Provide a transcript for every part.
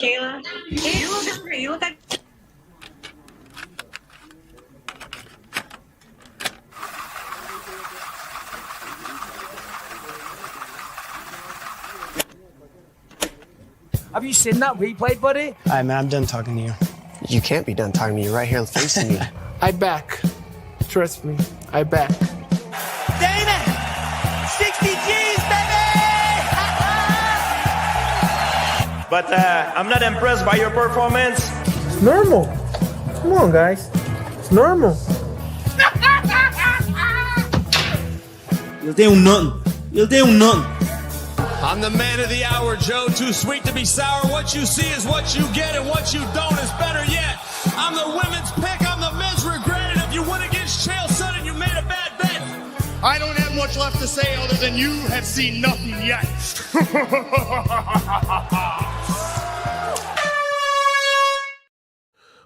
Kayla, you look great. You look like. Have you seen that replay, buddy? Alright, man, I'm done talking to you. You can't be done talking to me. You're right here facing me. I back. Trust me, I back. Damn it! 60 G's, baby! But I'm not impressed by your performance. It's normal. Come on, guys. It's normal. You'll do nothing. You'll do nothing. I'm the man of the hour, Joe. Too sweet to be sour. What you see is what you get, and what you don't is better yet. I'm the women's pick. I'm the men's regret. And if you win against Chael Sonnen, you made a bad bet. I don't have much left to say other than you have seen nothing yet.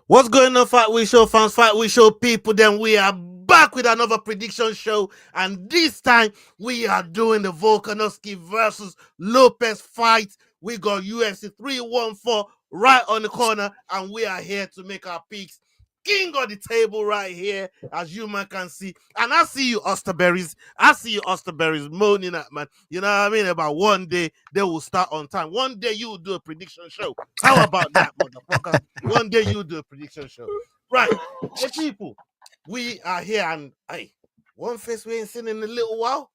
What's going on, Fight Week Show fans, Fight Week Show people? Then we are back with another prediction show, and this time we are doing the Volkanovski versus Lopes fight. We got UFC 314 right on the corner, and we are here to make our picks. King of the table right here, as you man can see. And I see you, Austerberrys. I see you, Austerberrys, moaning at, man. You know what I mean? About one day they will start on time. One day you will do a prediction show. How about that, motherfucker? One day you will do a prediction show. Right. Hey, people, we are here, and hey, one face we ain't seen in a little while.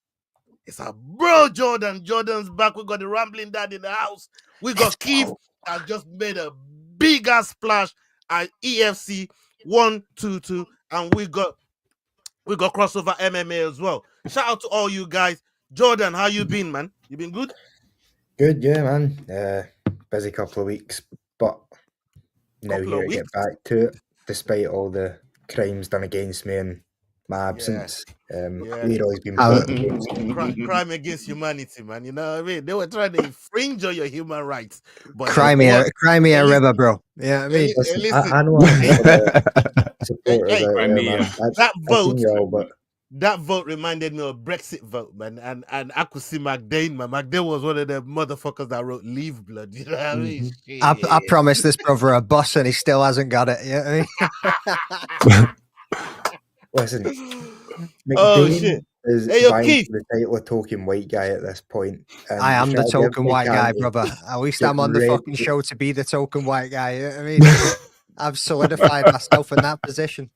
It's our bro Jordan. Jordan's back. We got the rambling dad in the house. We got Keith that just made a big ass splash at EFC 122, and we got crossover MMA as well. Shout out to all you guys. Jordan, how you been, man? You been good? Good, yeah, man. Busy couple of weeks, but now here to get back to it, despite all the crimes done against me and my absence. We'd always been crime against humanity, man. You know what I mean? They were trying to infringe on your human rights. But cry me a river, bro. Yeah, I mean, I know that vote reminded me of Brexit vote, man. And I could see McDane, man. McDane was one of the motherfuckers that wrote "Leave Blood." You know what I mean? I promised this brother a bus, and he still hasn't got it. Yeah, I mean? Listen, McDane shit. Is vying for the title of token white guy at this point. I am the token white guy, brother. At least I'm on the fucking show to be the token white guy. You know what I mean? I've solidified myself in that position.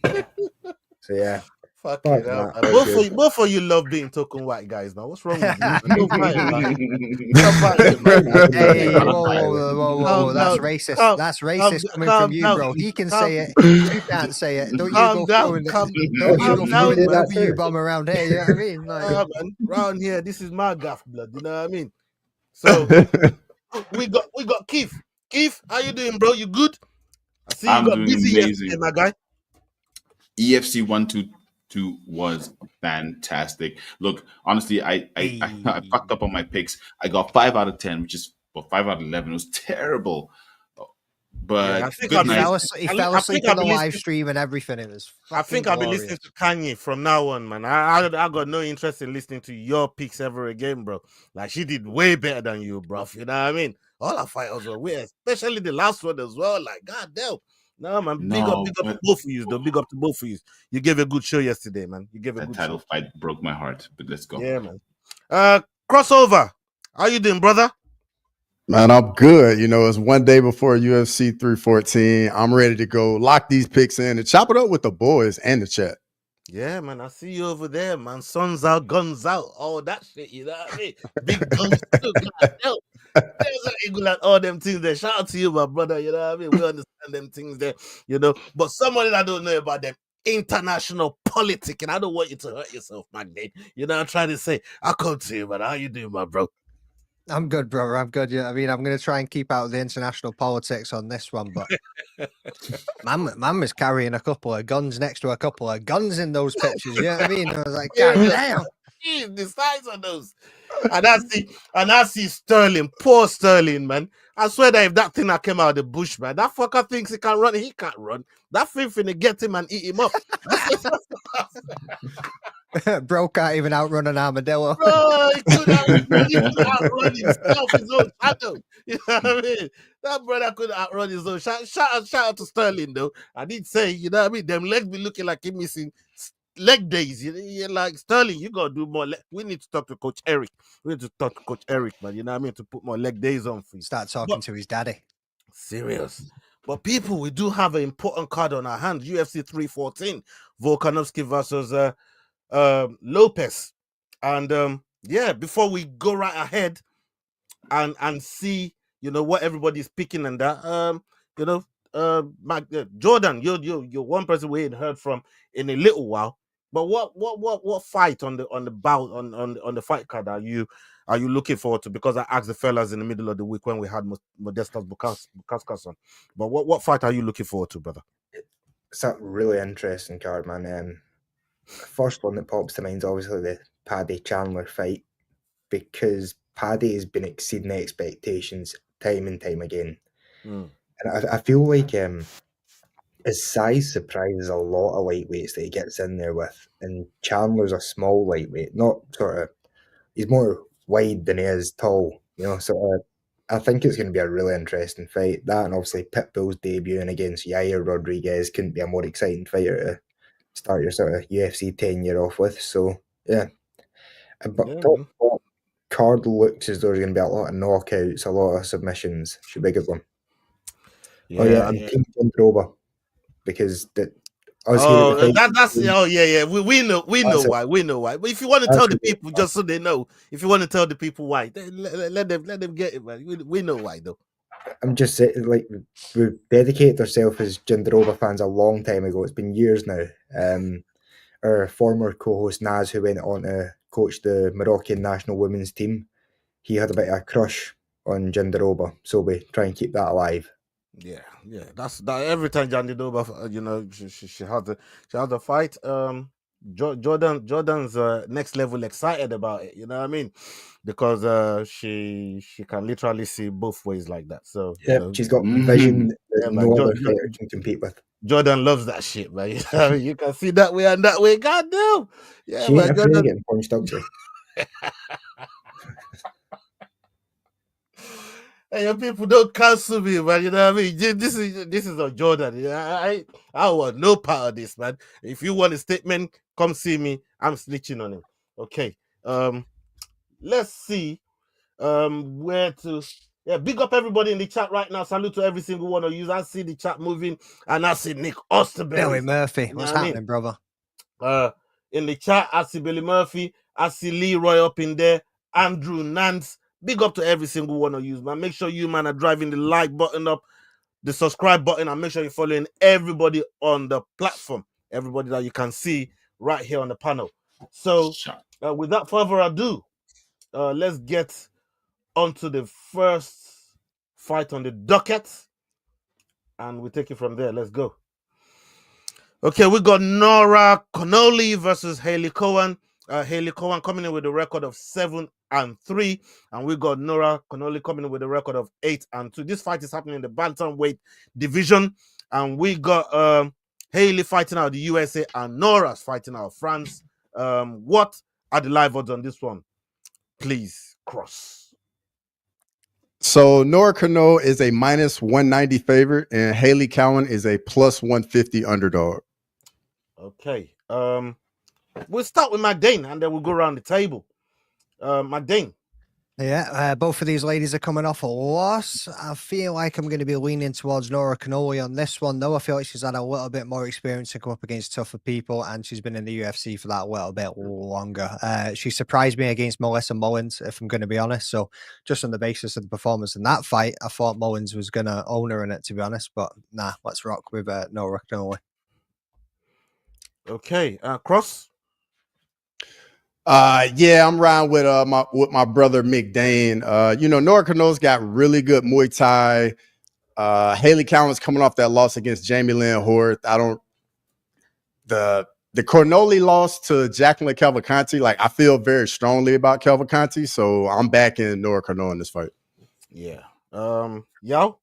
So yeah. Fuck it up. Both of you love being token white guys now. What's wrong with you? Hey, whoa. That's racist. That's racist coming from you, bro. He can say it. You can't say it. Don't you go throwing the W-bomb around here. You know what I mean? Like, man, around here, this is my gaff blood. You know what I mean? So we got Keith. Keith, how you doing, bro? You good? I see you got busy yesterday, my guy. EFC 122 was fantastic. Look, honestly, I fucked up on my picks. I got 5 out of 10, which is 5 out of 11. It was terrible. But yeah, he fell asleep on the live stream and everything. It was. I think I'll be listening to Kanye from now on, man. I got no interest in listening to your picks ever again, bro. Like, she did way better than you, bro. You know what I mean? All our fighters were weird, especially the last one as well. Like, goddamn. No, man. Big up to both of you, though. Big up to both of you. You gave a good show yesterday, man. You gave a good title fight broke my heart, but let's go. Yeah, man. Crossover. How you doing, brother? Man, I'm good. You know, it's one day before UFC 314. I'm ready to go lock these picks in and chop it up with the boys and the chat. Yeah, man. I see you over there, man. Suns out, guns out, all that shit. You know what I mean? Big guns too. All them things there. Shout out to you, my brother. You know what I mean? We understand them things there, you know. But somebody that don't know about them international politics, and I don't want you to hurt yourself, man. You know what I'm trying to say? I'll come to you, man. How you doing, my bro? I'm good, brother. I'm good. Yeah, I mean, I'm going to try and keep out of the international politics on this one, but man was carrying a couple of guns next to a couple of guns in those pictures. You know what I mean? I was like, God damn. Jeez, the size of those. And I see Sterling, poor Sterling, man. I swear that if that thing that came out of the bush, man, that fucker thinks he can run, he can't run. That thing finna get him and eat him up. Bro can't even outrun an armadillo. Bro, he could outrun himself, his own shadow. You know what I mean? That brother could outrun his own. Shout out to Sterling, though. I did say, you know what I mean? Them legs be looking like him missing leg days. You're like, Sterling, you got to do more. We need to talk to Coach Eric. We need to talk to Coach Eric, man. You know what I mean? To put more leg days on for you. Start talking to his daddy. Serious. But people, we do have an important card on our hands. UFC 314. Volkanovski versus Lopes. And yeah, before we go right ahead and see, you know, what everybody's picking and that, you know, Jordan, you're one person we ain't heard from in a little while. But what fight on the bout on the fight card are you looking forward to? Because I asked the fellas in the middle of the week when we had Modestas Bukauskas on. But what fight are you looking forward to, brother? It's a really interesting card, man. First one that pops to mind is obviously the Paddy Chandler fight, because Paddy has been exceeding expectations time and time again. And I feel like his size surprises a lot of lightweights that he gets in there with. And Chandler's a small lightweight, not sort of, he's more wide than he is tall, you know. So I think it's going to be a really interesting fight. That, and obviously Pitbull's debuting against Yair Rodriguez, couldn't be a more exciting fighter to start your sort of UFC 10-year off with. So yeah, but top card looks as though there's going to be a lot of knockouts, a lot of submissions. Should be a good one. And Team Jindroba, because we know why. But if you want to tell the people, just so they know, if you want to tell the people why, let them get it, man. We know why, though. I'm just saying, like, we dedicated ourselves as Jindroba fans a long time ago. It's been years now. Our former co-host Naz, who went on to coach the Moroccan national women's team, he had a bit of a crush on Jindroba, so we try and keep that alive. Yeah. That's that. Every time Jindroba, you know, she had the fight. Jordan's next level excited about it. You know what I mean? Because she can literally see both ways like that. So yeah, you know, she's got vision that no other fighter can compete with. Jordan loves that shit, man. You know what I mean? You can see that way and that way. God damn. Yeah, she ain't afraid of getting punched up there. Hey, your people don't cancel me, man. You know what I mean? This is on Jordan. I want no part of this, man. If you want a statement, come see me. I'm snitching on him. Okay. Let's see. Where to? Yeah, big up everybody in the chat right now. Salute to every single one of you. I see the chat moving, and I see Nick Austerberrys. Billy Murphy, what's happening, brother? In the chat, I see Billy Murphy. I see Leroy up in there. Andrew Nance. Big up to every single one of you, man. Make sure you, man, are driving the like button up, the subscribe button, and make sure you're following everybody on the platform, everybody that you can see right here on the panel. So, without further ado, let's get onto the first fight on the docket, and we take it from there. Let's go. Okay, we got Nora Connolly versus Haley Cohen. Haley Cohen coming in with a record of 7-3, and we got Nora Connolly coming in with a record of 8-2. This fight is happening in the bantamweight division, and we got Haley fighting out of the USA and Nora's fighting out of France. What are the live odds on this one? Please, Cross. So Nora Connolly is a -190 favorite, and Haley Cowan is a +150 underdog. Okay. We'll start with McDane, and then we'll go around the table. McDane. Yeah, both of these ladies are coming off a loss. I feel like I'm going to be leaning towards Nora Connolly on this one, though. I feel like she's had a little bit more experience to come up against tougher people, and she's been in the UFC for that little bit longer. She surprised me against Melissa Mullins, if I'm going to be honest. So just on the basis of the performance in that fight, I thought Mullins was going to own her in it, to be honest. But nah, let's rock with Nora Connolly. Okay, Cross. Yeah, I'm riding with my brother McDane. You know, Nora Connolly's got really good Muay Thai. Haley Cowan's coming off that loss against Jamie Lynn Horth. The Connolly loss to Jacqueline Cavalcanti, like, I feel very strongly about Cavalcanti, so I'm backing Nora Connolly in this fight. Yeah. Yao?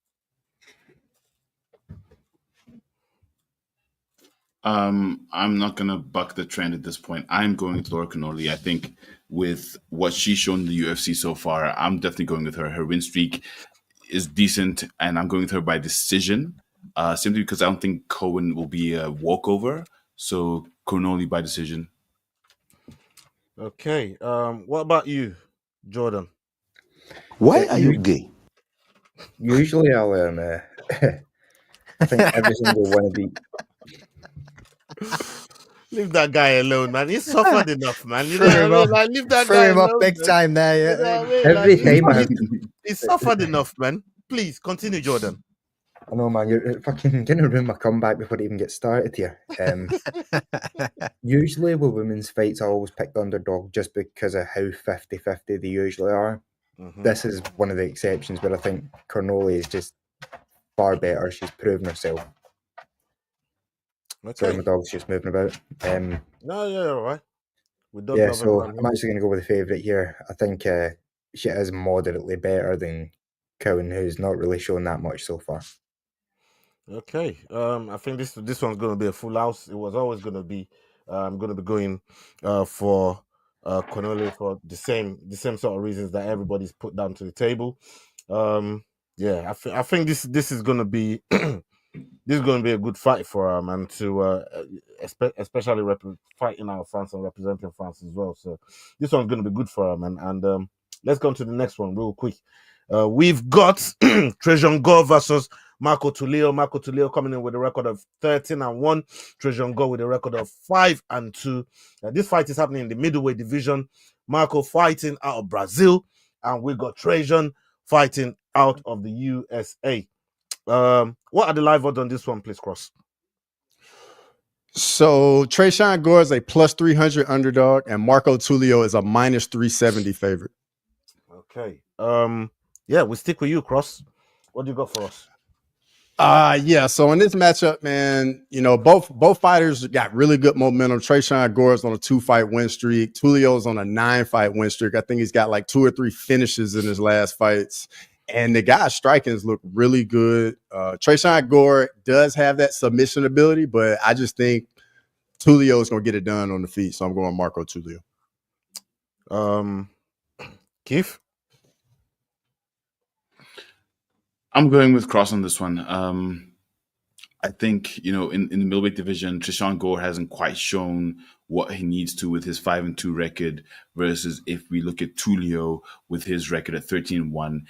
I'm not gonna buck the trend at this point. I'm going with Laura Cannoli. I think with what she's shown in the UFC so far, I'm definitely going with her. Her win streak is decent, and I'm going with her by decision. Simply because I don't think Cohen will be a walkover. So Cannoli by decision. Okay. What about you, Jordan? Why are you gay? Usually I'll I think every single one of the Leave that guy alone, man. He's suffered enough, man. You know Threw what I him mean? off. Like, leave that Threw guy him off alone, big man. time there. You Yeah. know what I mean? every Like, time I have he's suffered enough, man. Please continue, Jordan. I know, man, you're fucking gonna ruin my comeback before it even gets started here. Usually with women's fights, I always pick the underdog just because of how 50-50 they usually are. This is one of the exceptions where I think Cannoli is just far better. She's proven herself. Sorry, my dog's just moving about. No, yeah, all right. We don't Yeah, love so everyone I'm actually going to go with the favourite here. I think she is moderately better than Cowan, who's not really shown that much so far. Okay. I think this one's gonna be a full house. It was always gonna be. I'm gonna be going for Cannoli for the same sort of reasons that everybody's put down to the table. Yeah, I think this is gonna be this is gonna be a good fight for her, man. To especially fighting out France and representing France as well. So this one's gonna be good for her, man. And let's go on to the next one real quick. We've got Trejon Gore versus Marco Tulio. Marco Tulio coming in with a record of 13-1. Trejon Gore with a record of 5-2. This fight is happening in the middleweight division. Marco fighting out of Brazil, and we got Trejon fighting out of the USA. What are the live odds on this one, please, Cross? So Trejon Gore is a plus 300 underdog, and Marco Tulio is a minus 370 favorite. Okay. Yeah, we stick with you, Cross. What do you got for us? Yeah. So in this matchup, man, you know, both fighters got really good momentum. Trejon Gore is on a 2-fight win streak. Tulio's on a 9-fight win streak. I think he's got like 2 or 3 finishes in his last fights. And the guy's strikings look really good. Trejon Gore does have that submission ability, but I just think Tulio is going to get it done on the feet. So I'm going Marco Tulio. Keith? I'm going with Cross on this one. I think, you know, in the middleweight division, Trejon Gore hasn't quite shown what he needs to with his 5-2 record versus if we look at Tulio with his record at 13-1,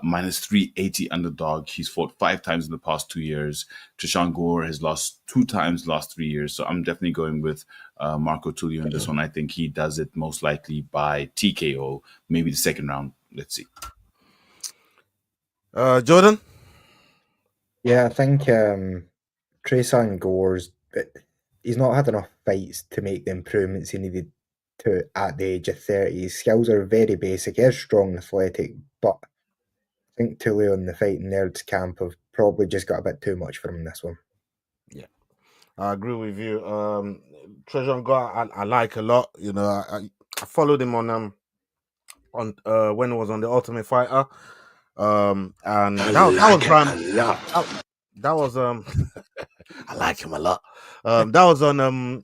minus 380 underdog. He's fought 5 times in the past 2 years. Trejon Gore has lost 2 times the last 3 years. So I'm definitely going with Marco Tulio in this one. I think he does it most likely by TKO, maybe the second round. Let's see. Jordan? Yeah, I think Trejon Gore's, he's not had enough fights to make the improvements he needed to at the age of 30. His skills are very basic. He is strong and athletic, but I think Tulio and the fighting nerds camp have probably just got a bit too much for him in this one. Yeah, I agree with you. Trejon Gore, I like a lot. You know, I followed him on when it was on the Ultimate Fighter. And that was Brian. That was I like him a lot. That was on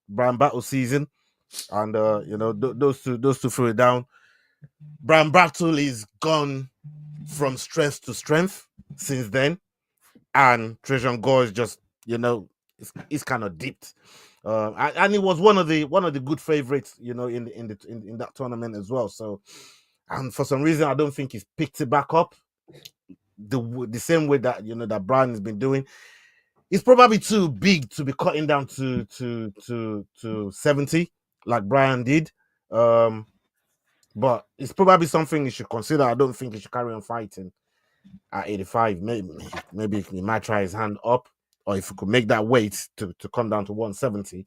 Brian Battle season, and you know, those two threw it down. Brian Battle is gone from strength to strength since then, and Trejon Gore is just, you know, it's kind of dipped. And he was one of the good favorites, you know, in that tournament as well. So, and for some reason, I don't think he's picked it back up the same way that, you know, that Brian has been doing. He's probably too big to be cutting down to 70 like Brian did. But it's probably something you should consider. I don't think he should carry on fighting at 85. Maybe he might try his hand up, or if he could make that weight to come down to 170,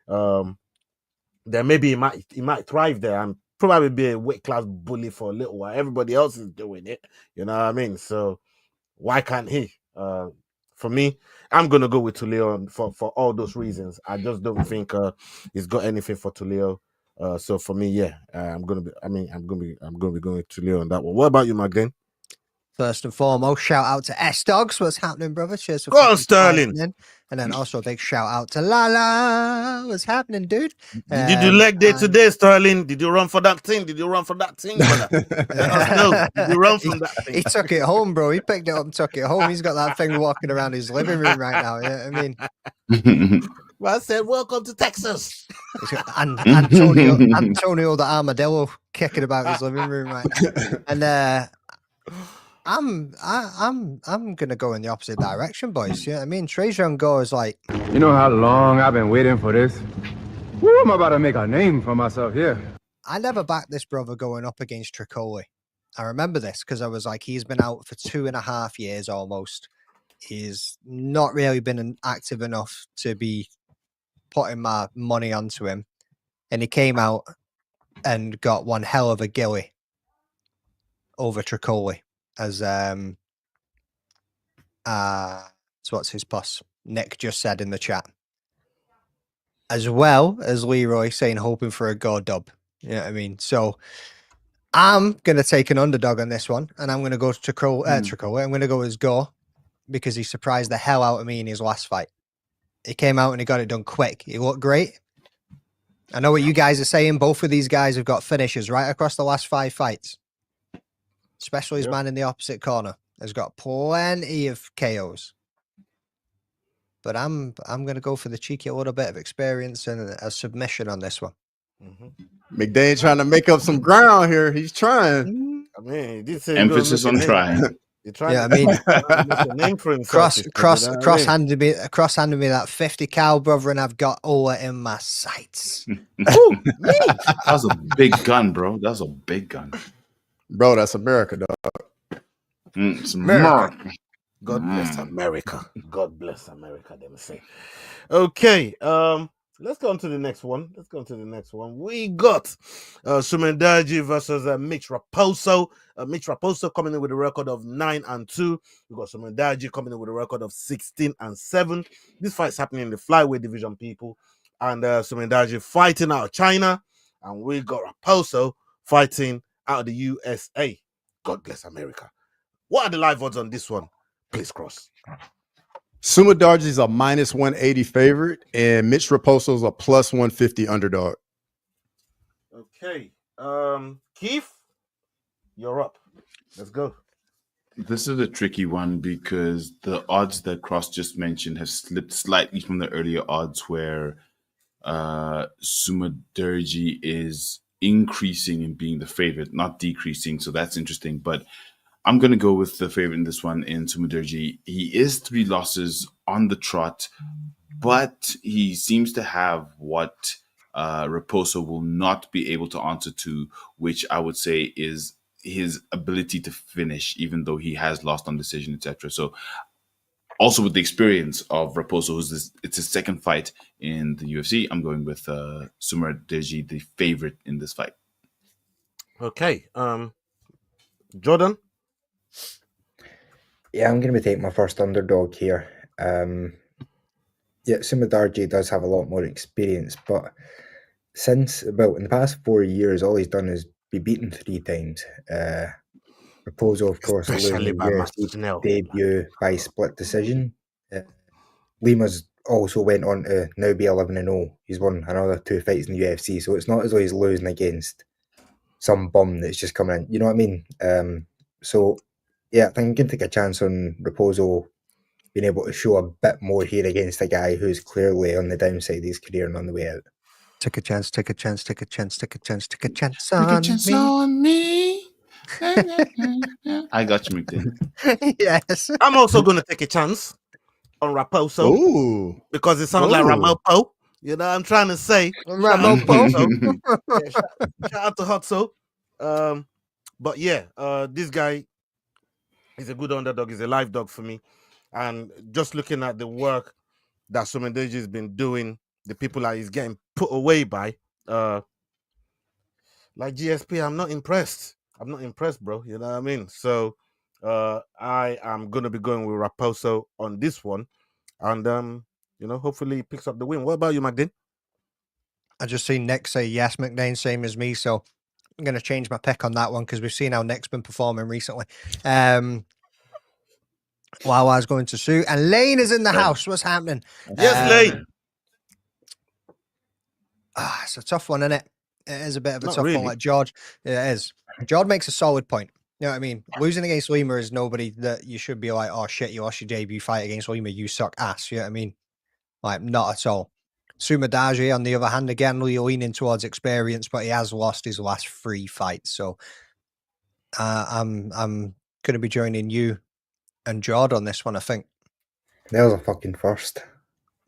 then maybe he might thrive there and probably be a weight class bully for a little while. Everybody else is doing it, you know what I mean? So why can't he? For me, I'm gonna go with Tulio for all those reasons. I just don't think he's got anything for Tulio. So for me, yeah, I'm gonna be going to Leo on that one. What about you, Magdalene? First and foremost, shout out to S Dogs. What's happening, brother? Cheers for Go on, fucking Sterling. fighting in. And then also a big shout out to Lala. What's happening, dude? Did you do leg day today, Sterling? Did you run for that thing? Did you run for that thing, brother? Let us know. Did you run from that thing? He took it home, bro. He picked it up and took it home. He's got that thing walking around his living room right now. You know what I mean? Well, I said, welcome to Texas. And Antonio the Armadillo kicking about his living room right now. And I'm gonna go in the opposite direction, boys. Yeah, I mean, Trajan Gore is like, you know how long I've been waiting for this. Woo, I'm about to make a name for myself here. I never backed this brother going up against Tricoli. I remember this because I was like, he's been out for 2.5 years almost. He's not really been active enough to be putting my money onto him, and he came out and got one hell of a gilly over Tricoli. As so what's his boss Nick just said in the chat, as well as Leroy saying hoping for a go dub. You know what I mean? So I'm gonna take an underdog on this one, and I'm gonna go to Tricoli. I'm gonna go as Go because he surprised the hell out of me in his last fight. He came out and he got it done quick. He looked great. I know what you guys are saying. Both of these guys have got finishes right across the last 5 fights. Especially his man in the opposite corner has got plenty of KOs. But I'm going to go for the cheeky little bit of experience and a submission on this one. McDane trying to make up some ground here. He's trying. I mean, he did say emphasis on trying. Yeah, I mean, make a name for himself. cross handed me that 50 cal, brother, and I've got Ola in my sights. That was a big gun, bro. That was a big gun. Bro, that's America, dog. It's America. God bless America. God bless America, them say. Okay, let's go on to the next one. We got Sumendaji versus Mitch Raposo. Mitch Raposo coming in with a record of 9-2. We got Sumendaji coming in with a record of 16-7. This fight's happening in the flyweight division, people. And Sumendaji fighting out of China. And we got Raposo fighting out of the USA. God bless America. What are the live odds on this one? Please, Cross. Sumendaji is a -180 favorite, and Mitch Raposo's a +150 underdog. Okay. Keith, you're up. Let's go. This is a tricky one because the odds that Cross just mentioned have slipped slightly from the earlier odds where Sumendaji is increasing in being the favorite, not decreasing. So that's interesting. But I'm going to go with the favorite in this one in Sumendaji. He is 3 losses on the trot, but he seems to have what Raposo will not be able to answer to, which I would say is his ability to finish, even though he has lost on decision, etc. So also with the experience of Raposo, it's his second fight in the UFC, I'm going with Sumendaji, the favorite in this fight. Okay. Jordan? Yeah, I'm going to be taking my first underdog here. Yeah, Sumendaji does have a lot more experience, but in the past 4 years, all he's done is be beaten 3 times. Raposo, of course, Especially by UFC debut by split decision. Lima's also went on to now be 11-0. He's won another 2 fights in the UFC, so it's not as though he's losing against some bum that's just coming in. You know what I mean? So yeah, I think I'm going to take a chance on Raposo being able to show a bit more here against a guy who's clearly on the downside of his career and on the way out. Take a chance on me. I got you, McDin. Yes. I'm also going to take a chance on Raposo. Ooh. Because it sounds like Ramopo. You know what I'm trying to say? Ramopo. Shout out to Hotso. But yeah, this guy is a good underdog. He's a live dog for me. And just looking at the work that Sumendaji has been doing, the people that he's getting put away by, like GSP, I'm not impressed. I'm not impressed, bro. You know what I mean? So I am going to be going with Raposo on this one. And, hopefully he picks up the win. What about you, Magdin? I just seen Nick say yes, McNain, same as me. So I'm going to change my pick on that one because we've seen how Nick's been performing recently. While I was going to Sue, and Lane is in the house. What's happening? Yes, Lane. It's a tough one, isn't it? It is a bit of a Not tough really. one. Like George, yeah, it is. George makes a solid point. You know what I mean? Losing against Lima is nobody that you should be like, oh shit, you lost your debut fight against Lima, you suck ass. You know what I mean? Like, not at all. Sumadaji, on the other hand, again, leaning towards experience, but he has lost his last 3 fights. So I'm going to be joining you and George on this one, I think. There's a fucking first.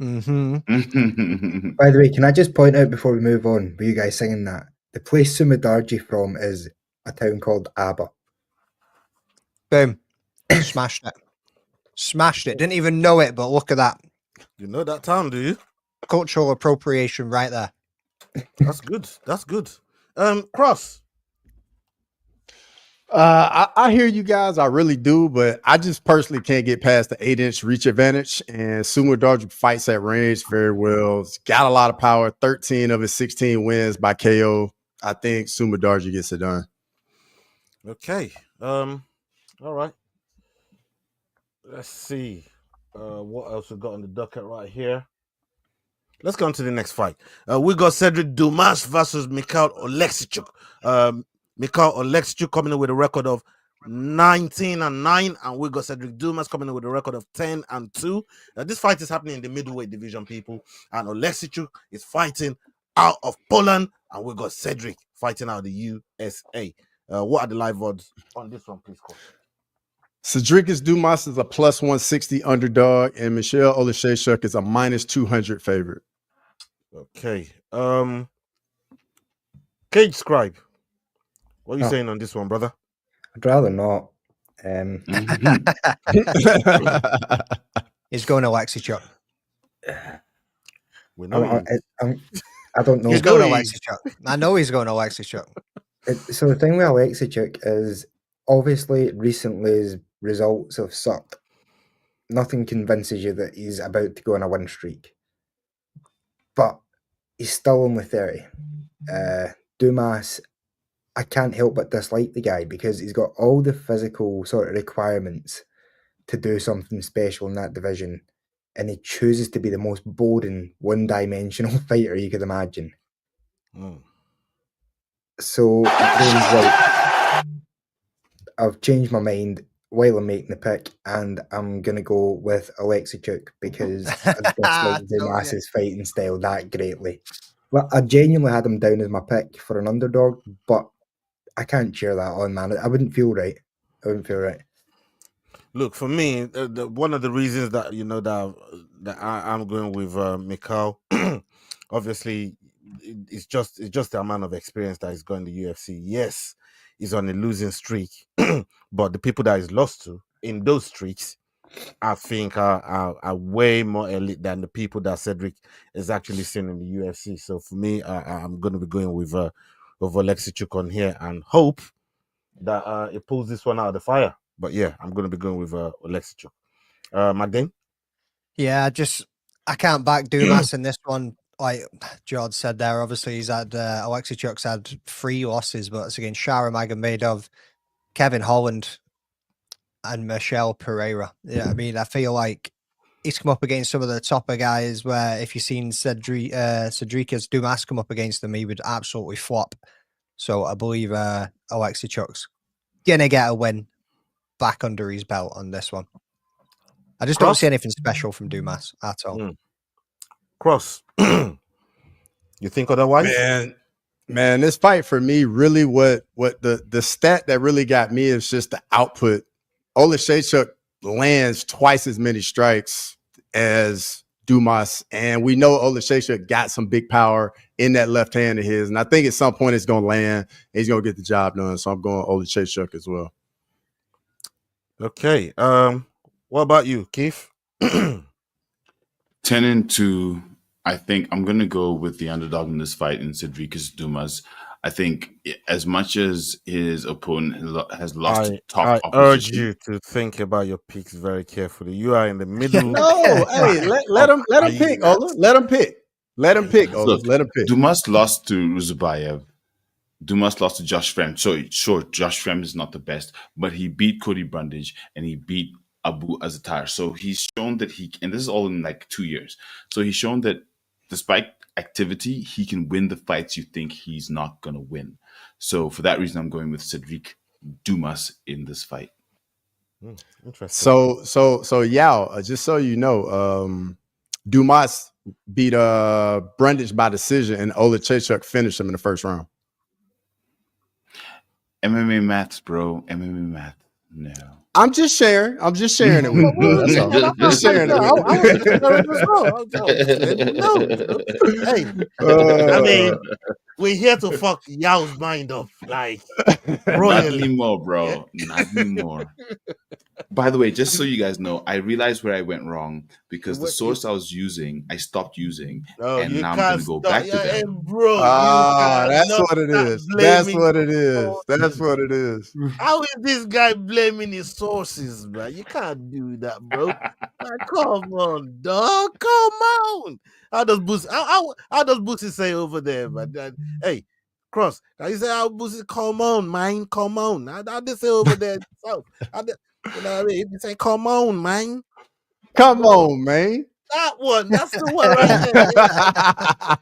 Mm-hmm. By the way, can I just point out before we move on, with you guys singing that, the place Sumadarji from is a town called Abba. Boom. Smashed it. Smashed it. Didn't even know it, but look at that. You know that town, do you? Cultural appropriation right there. That's good. That's good. Cross. I hear you guys, I really do, but I just personally can't get past the 8-inch reach advantage. And Sumadarji fights at range very well. He's got a lot of power. 13 of his 16 wins by KO. I think Sumadarji gets it done. Okay. All right. Let's see. What else we got on the docket right here? Let's go on to the next fight. We got Cedric Dumas versus Mikhail Oleksichuk. Mikhail Oleksichuk coming in with a record of 19-9, and we got Cedric Dumas coming in with a record of 10-2. This fight is happening in the middleweight division, people, and Oleksichuk is fighting out of Poland, and we got Cedric fighting out of the USA. What are the live odds on this one, please, Coach? Cedric Dumas is a +160 underdog, and Michelle Oleksichuk is a -200 favorite. Okay. CageScribe. What are you saying on this one, brother? I'd rather not. He's going to Oleksichuk. We know I don't know. He's going to Oleksichuk. I know he's going to Oleksichuk. So the thing with Oleksichuk is, obviously, recently his results have sucked. Nothing convinces you that he's about to go on a win streak. But he's still only 30. Dumas, I can't help but dislike the guy because he's got all the physical sort of requirements to do something special in that division, and he chooses to be the most boring, one-dimensional fighter you could imagine. So I've changed my mind while I'm making the pick, and I'm going to go with Oleksichuk because I dislike Dumas's fighting style that greatly. Well, I genuinely had him down as my pick for an underdog, but I can't cheer that on, man. I wouldn't feel right. Look, for me, one of the reasons that I'm going with Mikhail, obviously, it's just the amount of experience that he's got in the UFC. Yes, he's on a losing streak, but the people that he's lost to in those streaks, I think are way more elite than the people that Cedric is actually seeing in the UFC. So for me, I'm going to be going with Oleksichuk on here and hope that it pulls this one out of the fire. But yeah, I'm going to be going with Oleksichuk. Magdane? Yeah, I can't back Dumas in this one. Like George said there, obviously he's had Oleksichuk's had 3 losses, but it's against Shara Magomedov, Kevin Holland, and Michelle Pereira. Yeah, I mean, I feel like he's come up against some of the topper guys where if you've seen Cedric Dumas come up against them, he would absolutely flop. So I believe Oleksichuk's gonna get a win back under his belt on this one. I just don't see anything special from Dumas at all. Cross. You think otherwise? Man, this fight for me, really what the stat that really got me is just the output. Oleksichuk lands twice as many strikes as Dumas, and we know Oleksichuk got some big power in that left hand of his, and I think at some point it's going to land. He's going to get the job done, so I'm going Oleksichuk as well. Okay. What about you, Keith? 10-2. I think I'm going to go with the underdog in this fight in Cedric Dumas. I think as much as his opponent has lost top opposition, urge you to think about your picks very carefully. You are in the middle. No, hey, let him pick. Ola. Let him pick. Let him pick. Oh, Look, let him pick. Dumas lost to Ruzubayev. Dumas lost to Josh Frem. So sure, Josh Frem is not the best, but he beat Cody Brundage and he beat Abu Azatar. So he's shown that and this is all in like 2 years. So he's shown that despite activity, he can win the fights you think he's not gonna win. So for that reason, I'm going with Cedric Dumas in this fight. Interesting. So Yao, just so you know, Dumas beat Brundage by decision, and Olin finished him in the first round. MMA maths, bro. MMA math. No. I'm just sharing. I'm just sharing it with you. That's all. I'm just sharing it with you. Hey, I mean, we're here to fuck Yao's mind up, like Not royally. anymore, bro. Not anymore. By the way, just so you guys know, I realized where I went wrong because the source I was using, I stopped using, and now I'm going to go back to Hey, them. bro, that's what it is. That's what it is. That's what it is. How is this guy blaming his sources, man? You can't do that, bro. Like, come on, dog. Come on. How does Boosie say over there, man? Hey, Cross. Can you say how Boosie? Come on, man. Come on. How they say over there? So, you know what I mean? You say, come on, man. Come on, man. That one. That's the one right there.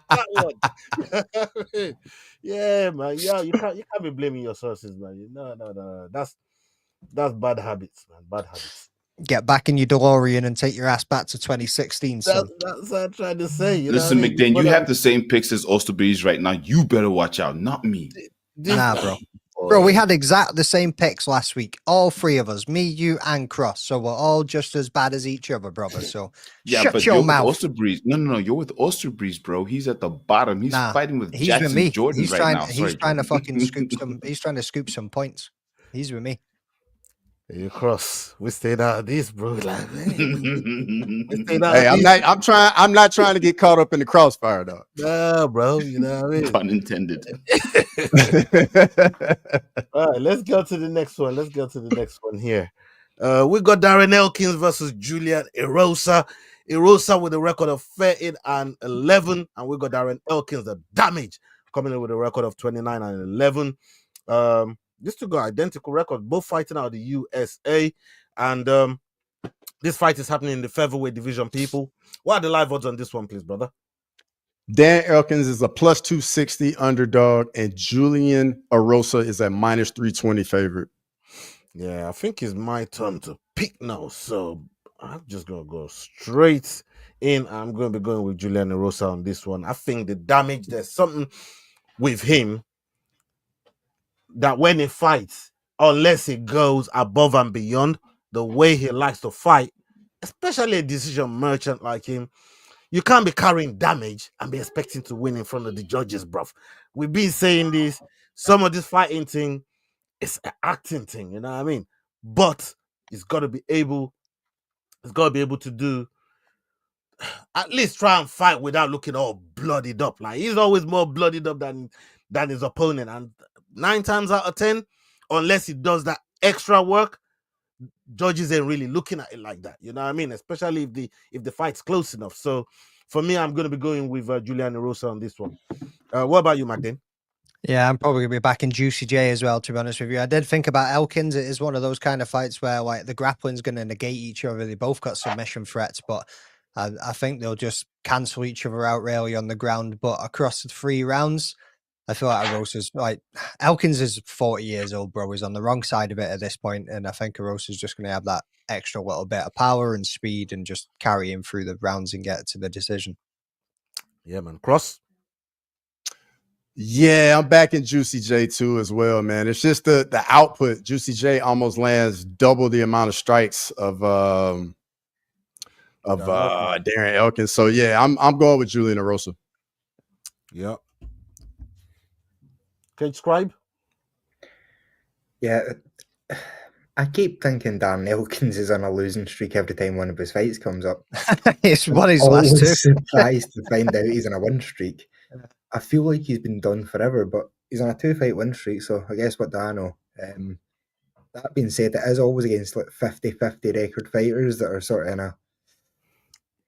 That one. Yeah, man. Yeah, you can't be blaming your sources, man. No. That's bad habits, man. Bad habits. Get back in your DeLorean and take your ass back to 2016. That's what I'm trying to say. Listen, McDane, you have the same picks as Austerberrys right now. You better watch out, not me. Nah, bro. Bro, we had exactly the same picks last week. All three of us, me, you, and Cross. So we're all just as bad as each other, brother. So yeah, shut but your you're mouth. With Austerberrys. No. You're with Austerberys, bro. He's at the bottom. He's fighting with he's Jackson with me. Jordan He's right trying, now. He's trying to fucking scoop some. He's trying to scoop some points. He's with me. You Cross. We stayed out of this, bro. Like, hey, I'm not trying to get caught up in the crossfire, though. Nah, bro. You know what I mean? Pun intended. All right, let's go to the next one. Here. We got Darren Elkins versus Julian Erosa. Erosa with a record of 13-11, and we got Darren Elkins, the damage, coming in with a record of 29-11. These two got identical records, both fighting out of the USA, and this fight is happening in the featherweight division. People, what are the live odds on this one, please, brother? Dan Elkins is a plus 260 underdog, and Julian Erosa is a minus 320 favorite. Yeah, I think it's my turn to pick now, so I'm just gonna go straight in. I'm going to be going with Julian Erosa on this one. I think the damage, there's something with him that when he fights, unless he goes above and beyond the way he likes to fight, especially a decision merchant like him, you can't be carrying damage and be expecting to win in front of the judges, bruv. We've been saying this. Some of this fighting thing is an acting thing, you know what I mean? But he's got to be able to do, at least try and fight without looking all bloodied up. Like, he's always more bloodied up than his opponent, and 9 times out of 10, unless he does that extra work, judges ain't really looking at it like that. You know what I mean? Especially if the fight's close enough. So for me, I'm going to be going with Julian Erosa on this one. What about you, McDane? Yeah, I'm probably going to be back in Juicy J as well, to be honest with you. I did think about Elkins. It is one of those kind of fights where like the grappling's going to negate each other. They both got submission threats, but I think they'll just cancel each other out really on the ground. But across the 3 rounds, I feel like Erosa's like Elkins is 40 years old, bro. He's on the wrong side of it at this point, and I think Erosa's just going to have that extra little bit of power and speed and just carry him through the rounds and get to the decision. Yeah, man. Cross. Yeah, I'm back in Juicy J too as well, man. It's just the output. Juicy J almost lands double the amount of strikes of Darren Elkins. So yeah, I'm going with Julian Erosa. Yep. CageScribe? Yeah, I keep thinking Dan Elkins is on a losing streak every time one of his fights comes up. It's one of his last 2. Surprised to find out he's on a win streak. I feel like he's been done forever, but he's on a 2-fight win streak, so I guess what do I know? That being said, it is always against like 50-50 record fighters that are sort of in a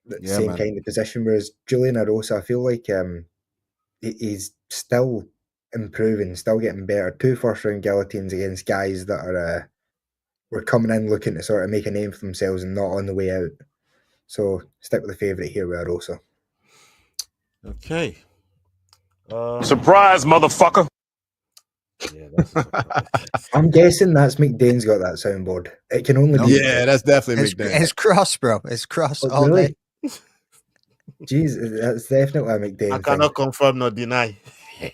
the same kind of position. Whereas Julian Erosa, I feel like he's still improving, still getting better. 2 first-round guillotines against guys that are were coming in looking to sort of make a name for themselves and not on the way out. So stick with the favourite here with Erosa. Okay. Surprise, motherfucker. Yeah, that's I'm guessing that's McDane's got that soundboard. It can only be. Yeah, that's definitely McDane. It's cross, bro. It's cross Oh, all really? day. Jeez, that's definitely a McDane I cannot confirm nor deny. Oh,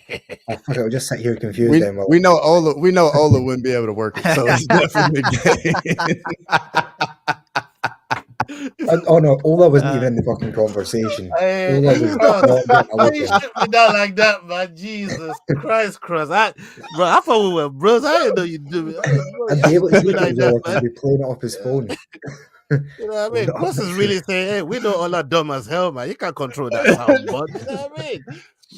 fuck it, I'll just sit here confused. We know Ola wouldn't be able to work it, so it's definitely McDane. Oh no, Ola wasn't even in the fucking conversation. Hey, Ola was not why you shoot me down like that, man? Jesus Christ, Cross. I thought we were bros. I didn't know you do it. I'd be able to see like it that, and be playing it off his phone. You know what I mean? Cross is really saying, hey, we know all are dumb as hell, man. You can't control that sound, bud. You know what I mean?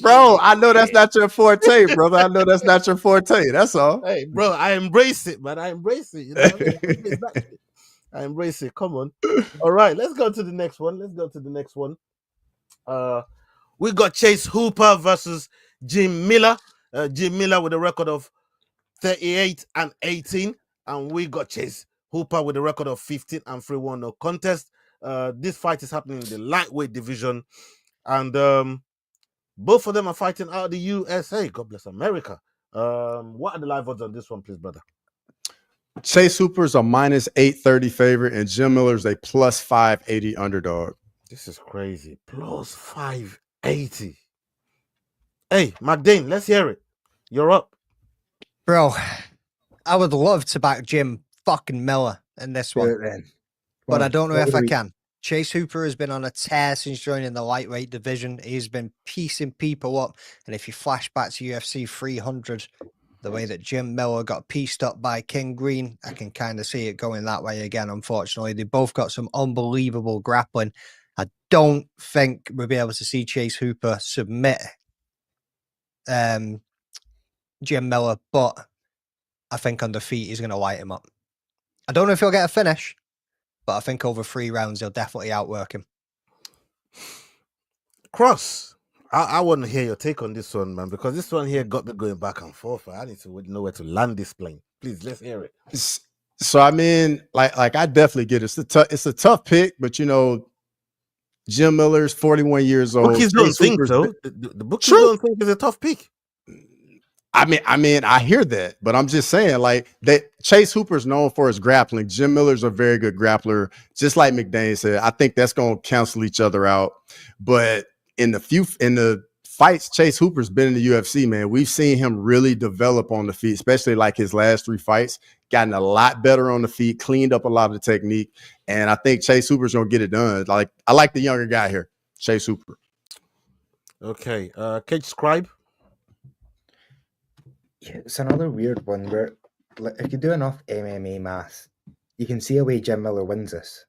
Bro, I know that's not your forte, brother. I know that's not your forte. That's all. Hey, bro, I embrace it, man. I embrace it. You know what I mean? I embrace it. Come on. All right, let's go to the next one. We got Chase Hooper versus Jim Miller. Jim Miller with a record of 38-18, and we got Chase Hooper with a record of 15-3-1 no contest. This fight is happening in the lightweight division, and both of them are fighting out of the USA. God bless America. What are the live odds on this one, please, brother? Chase Hooper's a -830 favorite, and Jim Miller's a +580 underdog. This is crazy. +580. Hey, McDane, let's hear it. You're up. Bro, I would love to back Jim fucking Miller in this one. But I don't know if I can. Chase Hooper has been on a tear since joining the lightweight division. He's been piecing people up. And if you flash back to UFC 300, the way that Jim Miller got pieced up by King Green, I can kind of see it going that way again, unfortunately. They both got some unbelievable grappling. I don't think we'll be able to see Chase Hooper submit Jim Miller, but I think on the feet he's going to light him up. I don't know if he'll get a finish, but I think over 3 rounds he'll definitely outwork him. Cross, I want to hear your take on this one, man, because this one here got me going back and forth. I need to know where to land this plane. Please, let's hear it. So I mean, like I definitely get it. It's a tough pick, but you know, Jim Miller's 41 years old. Bookies don't think so. The bookies don't think it's a tough pick. I mean, I hear that, but I'm just saying, like, that Chase Hooper's known for his grappling. Jim Miller's a very good grappler, just like McDane said. I think that's going to cancel each other out. But in the fights Chase Hooper's been in the UFC, man, we've seen him really develop on the feet, especially like his last 3 fights. Gotten a lot better on the feet, cleaned up a lot of the technique, and I think Chase Hooper's going to get it done. Like, I like the younger guy here, Chase Hooper. Okay, CageScribe. Yeah, it's another weird one where, like, if you do enough MMA math, you can see a way Jim Miller wins this.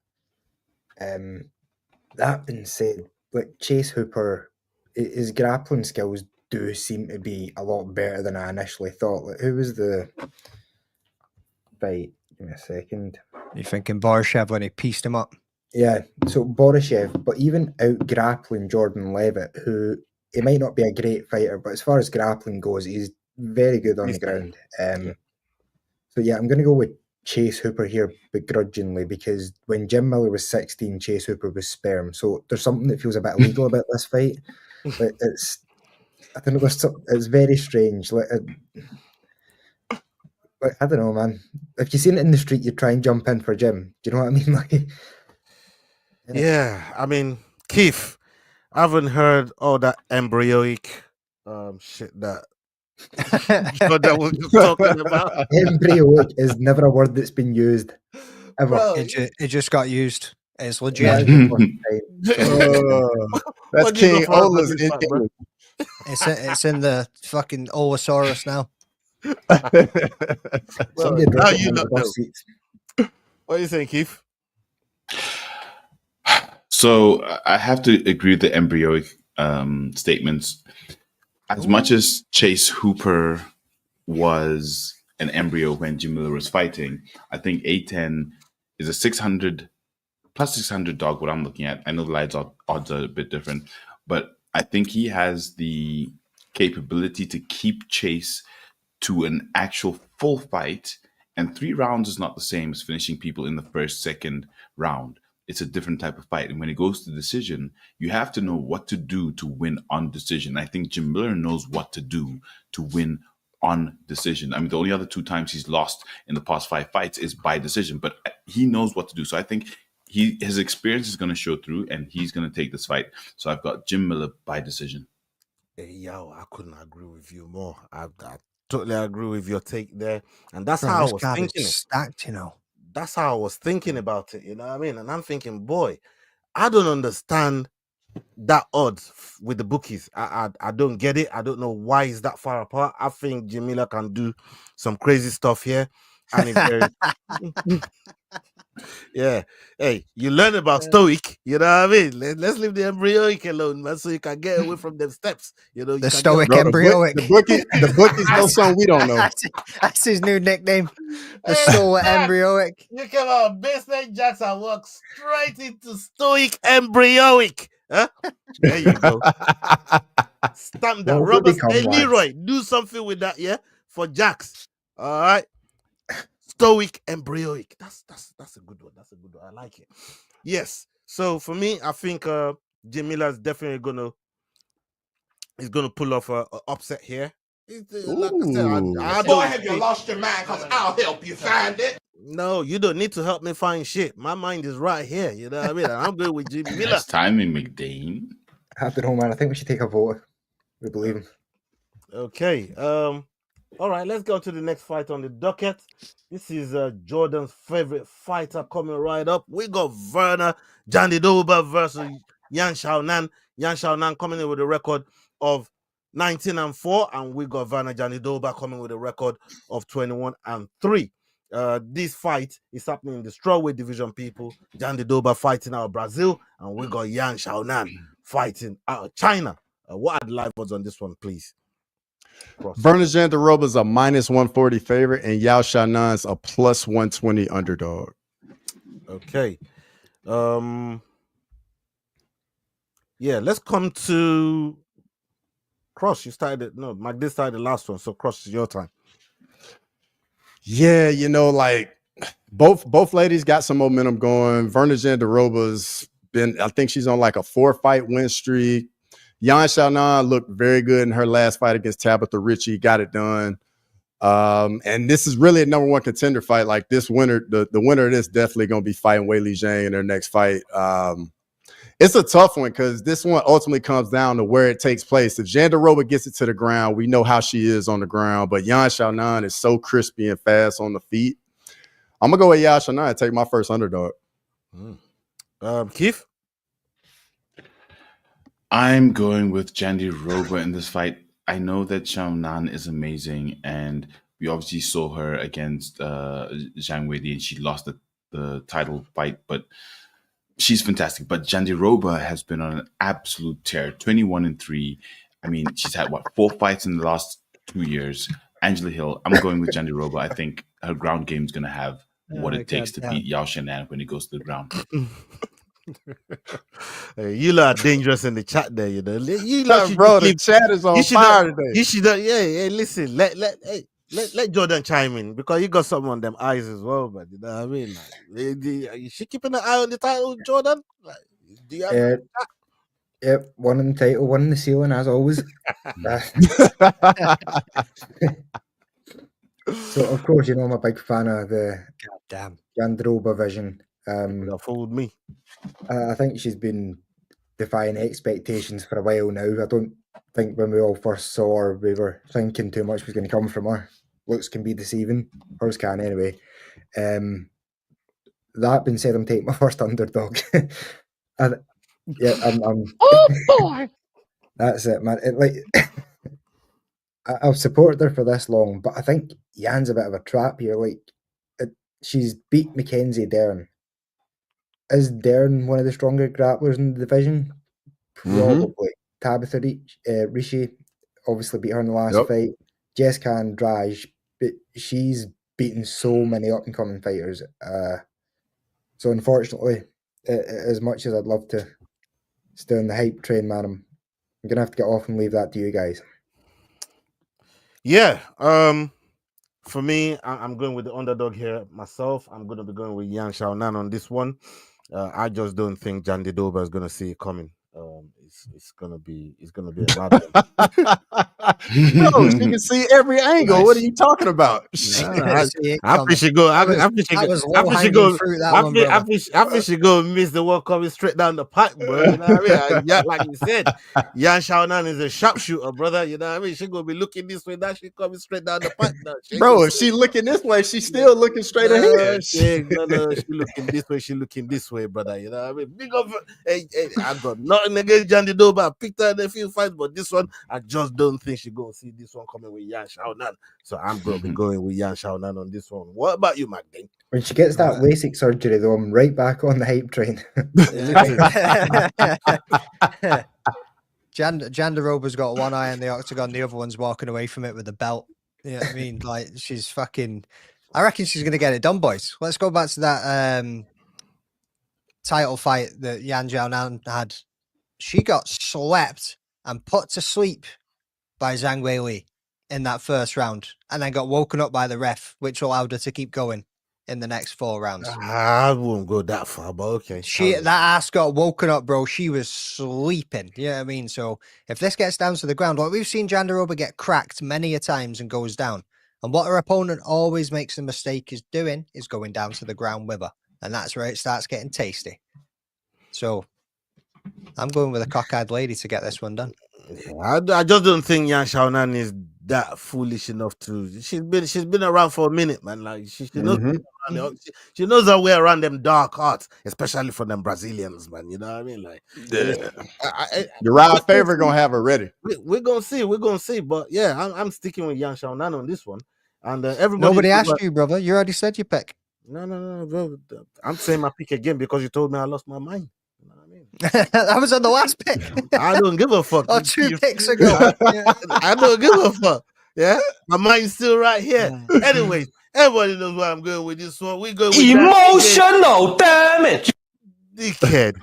That being said, like, Chase Hooper, his grappling skills do seem to be a lot better than I initially thought. Like, who was the fight? Give me a second. You thinking Borishev when he pieced him up? Yeah, so Borishev, but even out grappling Jordan Levitt, who he might not be a great fighter, but as far as grappling goes, he's very good on the ground. So yeah, I'm going to go with Chase Hooper here begrudgingly, because when Jim Miller was 16, Chase Hooper was sperm. So there's something that feels a bit illegal about this fight. But I don't know, it's very strange. Like, I don't know, man. If you've seen it in the street, you try and jump in for Jim. Do you know what I mean? Like, yeah, I mean, Keith, I haven't heard all that embryonic shit that that was just talking about. Embryonic is never a word that's been used ever. Bro, It just got used. It's legit. That's King Ola's. It's in the fucking Olosaurus now. Well, now you know. What do you think, Keith? So I have to agree with the embryonic statements. As much as Chase Hooper was an embryo when Jim Miller was fighting, I think A10 is a 600 plus 600 dog. What I'm looking at, I know the odds are a bit different, but I think he has the capability to keep chase to an actual full fight. And 3 rounds is not the same as finishing people in the first, second round. It's a different type of fight. And when it goes to decision, you have to know what to do to win on decision. I think Jim Miller knows what to do to win on decision. I mean, the only other 2 times he's lost in the past 5 fights is by decision, but he knows what to do. So I think his experience is going to show through, and he's going to take this fight. So I've got Jim Miller by decision. Hey, yo, I couldn't agree with you more. I totally agree with your take there, and that's how I was thinking. Stacked, you know. That's how I was thinking about it. You know what I mean? And I'm thinking, boy, I don't understand that odds with the bookies. I don't get it. I don't know why it's that far apart. I think Jamila can do some crazy stuff here, and if there yeah, hey, you learn about stoic, you know what I mean? Let's leave the embryoic alone, man, so you can get away from them steps. You know, the stoic embryoic. The bookies know something we don't know. That's his new nickname. The stoic embryoic. You come out basement jacks and walk straight into stoic embryoic. Huh? There you go. Stamp that. Robert, hey, Leroy, do something with that, yeah? For jacks. All right. Stoic embryoic. That's a good one. That's a good one. I like it. Yes. So for me, I think Jim Miller is definitely gonna pull off a upset here. Like I said, Boy, have you lost your mind? Because I'll help you find it. No, you don't need to help me find shit. My mind is right here. You know what I mean? I'm good with Jim Miller. That's timing, McDane. I don't know, man. I think we should take a vote. We believe him. Okay. All right, let's go to the next fight on the docket. This is Jordan's favorite fighter coming right up. We got Werner Jandiroba versus Yan Xiaonan. Yan Xiaonan coming in with a record of 19-4, and we got Werner Jandiroba coming with a record of 21-3. This fight is happening in the strawweight division, people. Jandiroba fighting out of Brazil, and we got Yan Xiaonan fighting out of China. What are the live odds on this one, please? Werner Jandiroba is a -140 favorite, and Yao Xiaonan is a +120 underdog. Okay. Yeah, let's come to Cross. You started it. No, Mike did start the last one, so Cross is your time. Yeah, you know, like both ladies got some momentum going. Werner Jandiroba's been, I think she's on like a 4-fight win streak. Yan Xiaonan looked very good in her last fight against Tabitha Ritchie, got it done. And this is really a #1 contender fight. Like this winner, the winner of this definitely going to be fighting Weili Zhang in their next fight. It's a tough one because this one ultimately comes down to where it takes place. If Jandiroba gets it to the ground, we know how she is on the ground, but Yan Xiaonan is so crispy and fast on the feet. I'm going to go with Yan Xiaonan and take my first underdog. Keith? I'm going with Jandiroba in this fight. I know that Xiaonan is amazing, and we obviously saw her against Zhang Weili, and she lost the title fight, but she's fantastic. But Jandiroba has been on an absolute tear, 21-3. I mean, she's had, 4 fights in the last 2 years. Angela Hill, I'm going with Jandiroba. I think her ground game is going to have what it takes to beat Yao Xiaonan when he goes to the ground. Hey, you lot are dangerous in the chat there, you know. You lot bro, the chat is on fire today. You should, listen. Let Jordan chime in because you got something on them eyes as well, but you know what I mean. Like, is she keeping an eye on the title, Jordan? Like, do you have Yep, one in the title, one in the ceiling, as always. So, of course, you know I'm a big fan of the Jandiroba vision. That fooled me. I think she's been defying expectations for a while now. I don't think when we all first saw her, we were thinking too much was going to come from her. Looks can be deceiving. Hers can anyway. That being said, I'm taking my first underdog. I'm Oh boy! That's it, man. I've supported her for this long, but I think Yan's a bit of a trap here. She's beat Mackenzie Dern. Is Dern one of the stronger grapplers in the division? Probably. Tabitha Rishi obviously beat her in the last fight. Jessica Andrade, but she's beaten so many up-and-coming fighters. So unfortunately, as much as I'd love to stay on the hype train, man, I'm gonna have to get off and leave that to you guys. Yeah. For me, I'm going with the underdog here myself. I'm going to be going with Yan Xiaonan on this one. I just don't think Jan Didoba is going to see it coming. It's gonna be a mad one. Bro, she can see every angle. What are you talking about? After she go miss the one coming straight down the pipe, bro. You know what I mean? Yeah, like you said, Yan Xiaonan is a sharpshooter, brother. You know what I mean? She gonna be looking this way, now she coming straight down the pipe. Now. Bro, if she looking this way, she's still looking straight ahead. She looking this way, she looking this way, brother. You know what I mean? Big up, hey, I got nothing against Jan Didoba. I picked her in a few fights, but this one, I just don't think she gonna see this one coming with Yan Xiaonan. So I'm gonna be going with Yan Xiaonan on this one. What about you, Magdane? When she gets that LASIK surgery, though, I'm right back on the hype train. Jan Didoba's got one eye on the octagon, the other one's walking away from it with the belt. You know what I mean? Like, she's fucking... I reckon she's going to get it done, boys. Let's go back to that title fight that Yan Xiaonan had. She got slept and put to sleep by Zhang Weili in that first round, and then got woken up by the ref, which allowed her to keep going in the next 4 rounds. I won't go that far, but okay. That ass got woken up, bro. She was sleeping. You know what I mean? So if this gets down to the ground, like we've seen Jan Didoba get cracked many a times and goes down. And what her opponent always makes a mistake is doing is going down to the ground with her. And that's where it starts getting tasty. So I'm going with a cockeyed lady to get this one done. Yeah, I just don't think Yan Xiaonan is that foolish enough to. She's been around for a minute, man. Like she knows she knows her way around them dark arts, especially for them Brazilians, man. You know what I mean? Like, Uriah Favorite gonna have her ready. We're gonna see. But yeah, I'm sticking with Yan Xiaonan on this one. And everybody. Nobody asked you, brother. You already said your pick. No, bro. I'm saying my pick again because you told me I lost my mind. That was on the last pick. I don't give a fuck. 2 picks ago. I don't give a fuck. Yeah, my mind's still right here. Anyways, everybody knows where I'm going with this one. We go with emotional damage, dickhead.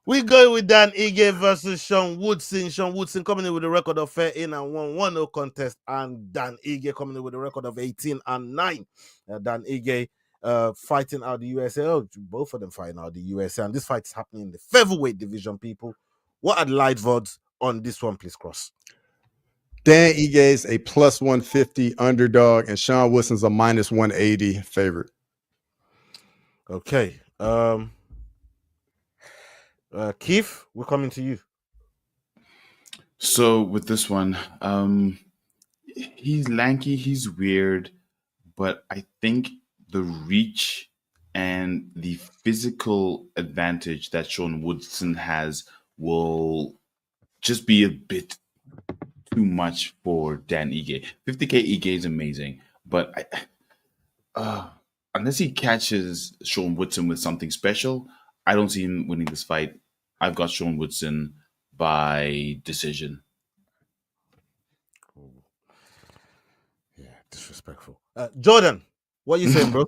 We go with Dan Ige versus Sean Woodson. Sean Woodson coming in with a record of 13-1, 1-0 contest, and Dan Ige coming in with a record of 18-9. Dan Ige fighting out the USA. Oh, both of them fighting out the USA, and this fight is happening in the featherweight division. People, what are the light vods on this one, please? Cross. Dan Ige is a +150 underdog, and Sean Wilson's a -180 favorite. Okay. Keith, we're coming to you. So with this one, he's lanky, he's weird, but I think the reach and the physical advantage that Sean Woodson has will just be a bit too much for Dan Ige. 50K Ige is amazing, but unless he catches Sean Woodson with something special, I don't see him winning this fight. I've got Sean Woodson by decision. Yeah, disrespectful. Jordan, what are you saying, bro?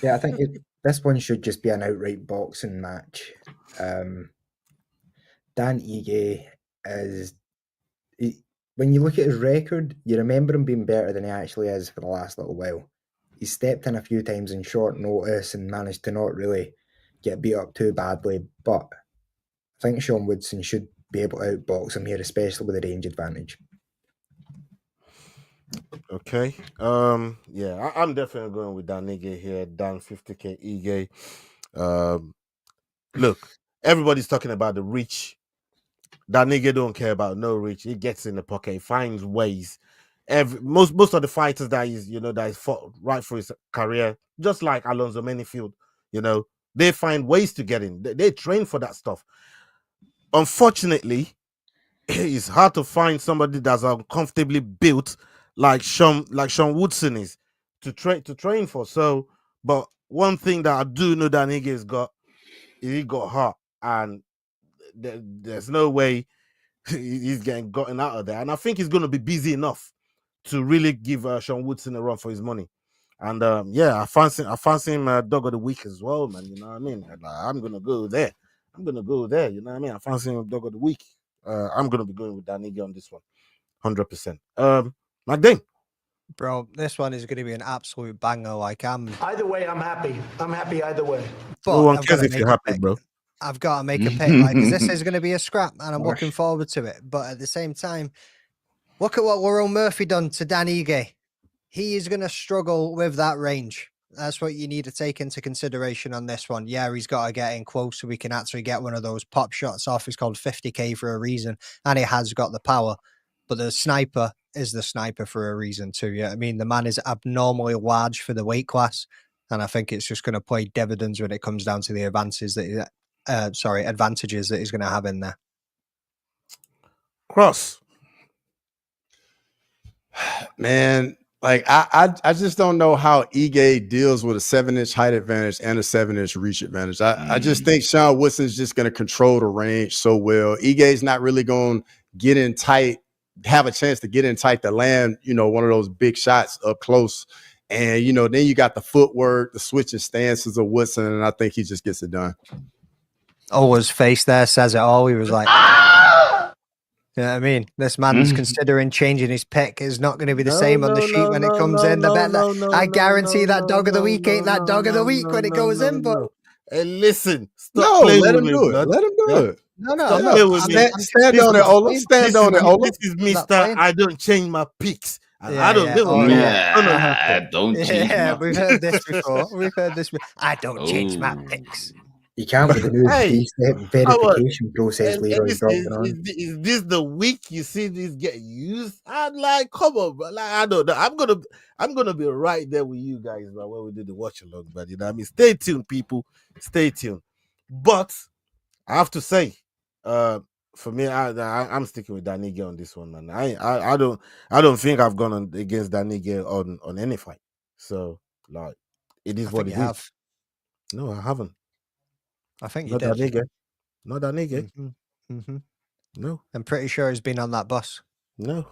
Yeah, I think this one should just be an outright boxing match. Dan Ige is... when you look at his record, you remember him being better than he actually is for the last little while. He's stepped in a few times in short notice and managed to not really get beat up too badly, but I think Sean Woodson should be able to outbox him here, especially with a range advantage. Okay. Yeah, I'm definitely going with Dan Ige here. Dan 50K Ige. Look, everybody's talking about the reach. Dan Ige don't care about no reach. He gets in the pocket. He finds ways. Most of the fighters that he's fought right through his career, just like Alonzo Menifield, they find ways to get in. They train for that stuff. Unfortunately, it's hard to find somebody that's uncomfortably built like Sean Woodson is to train for. So, but one thing that I do know that Nigga's got is he got heart, and there's no way he's getting gotten out of there. And I think he's going to be busy enough to really give Sean Woodson a run for his money. And I fancy him dog of the week as well, man. You know what I mean? And, I'm gonna go there. You know what I mean? I fancy him dog of the week. I'm gonna be going with Danige on this one, 100%. McDane. Bro, this one is going to be an absolute banger. Like Either way, I'm happy. I'm happy either way. But No one I've cares gotta if make you're a happy, pick. bro. I've got to make a pick, like, 'cause this is going to be a scrap, and I'm looking forward to it. But at the same time, look at what Laurel Murphy done to Danige. He is going to struggle with that range. That's what you need to take into consideration on this one. Yeah, he's got to get in close so we can actually get one of those pop shots off. It's called 50k for a reason, and he has got the power. But the sniper is the sniper for a reason too. Yeah, I mean, the man is abnormally large for the weight class, and I think it's just going to play dividends when it comes down to the advantages that advantages that he's going to have in there. Cross. Man, like I just don't know how Ige deals with a 7-inch height advantage and a 7-inch reach advantage. I just think Sean Woodson's just going to control the range so well. Ige's not really going to get in tight, have a chance to get in tight to land, one of those big shots up close. And, then you got the footwork, the switching stances of Woodson, and I think he just gets it done. His face there says it all. He was like, you know what I mean? This man's considering changing his pick. Is not going to be the same on the sheet when it comes in. I guarantee that dog of the week ain't that dog of the week when it goes in. But hey, listen, stop playing let him with do me, it. blood. Let him do it. No. Stand on it, Olin. Stand on it, Olin. This is Mr. I don't change my picks. Yeah, I don't give a I don't change my we've heard this before. We've heard this. I don't change my picks. You can't with the new three-step verification process, Leroy. Is this the week you see this get used? I'm like, come on, bro. Like, I don't know. I'm gonna be right there with you guys, bro, when we do the watch along. But you know what I mean? Stay tuned, people. Stay tuned. But I have to say, for me, I'm sticking with Danige on this one, man. I don't think I've gone against Danige on any fight. So like, it is what it is. No, I haven't. I think you Not did. Danige. Not Danige. No. I'm pretty sure he's been on that bus. No.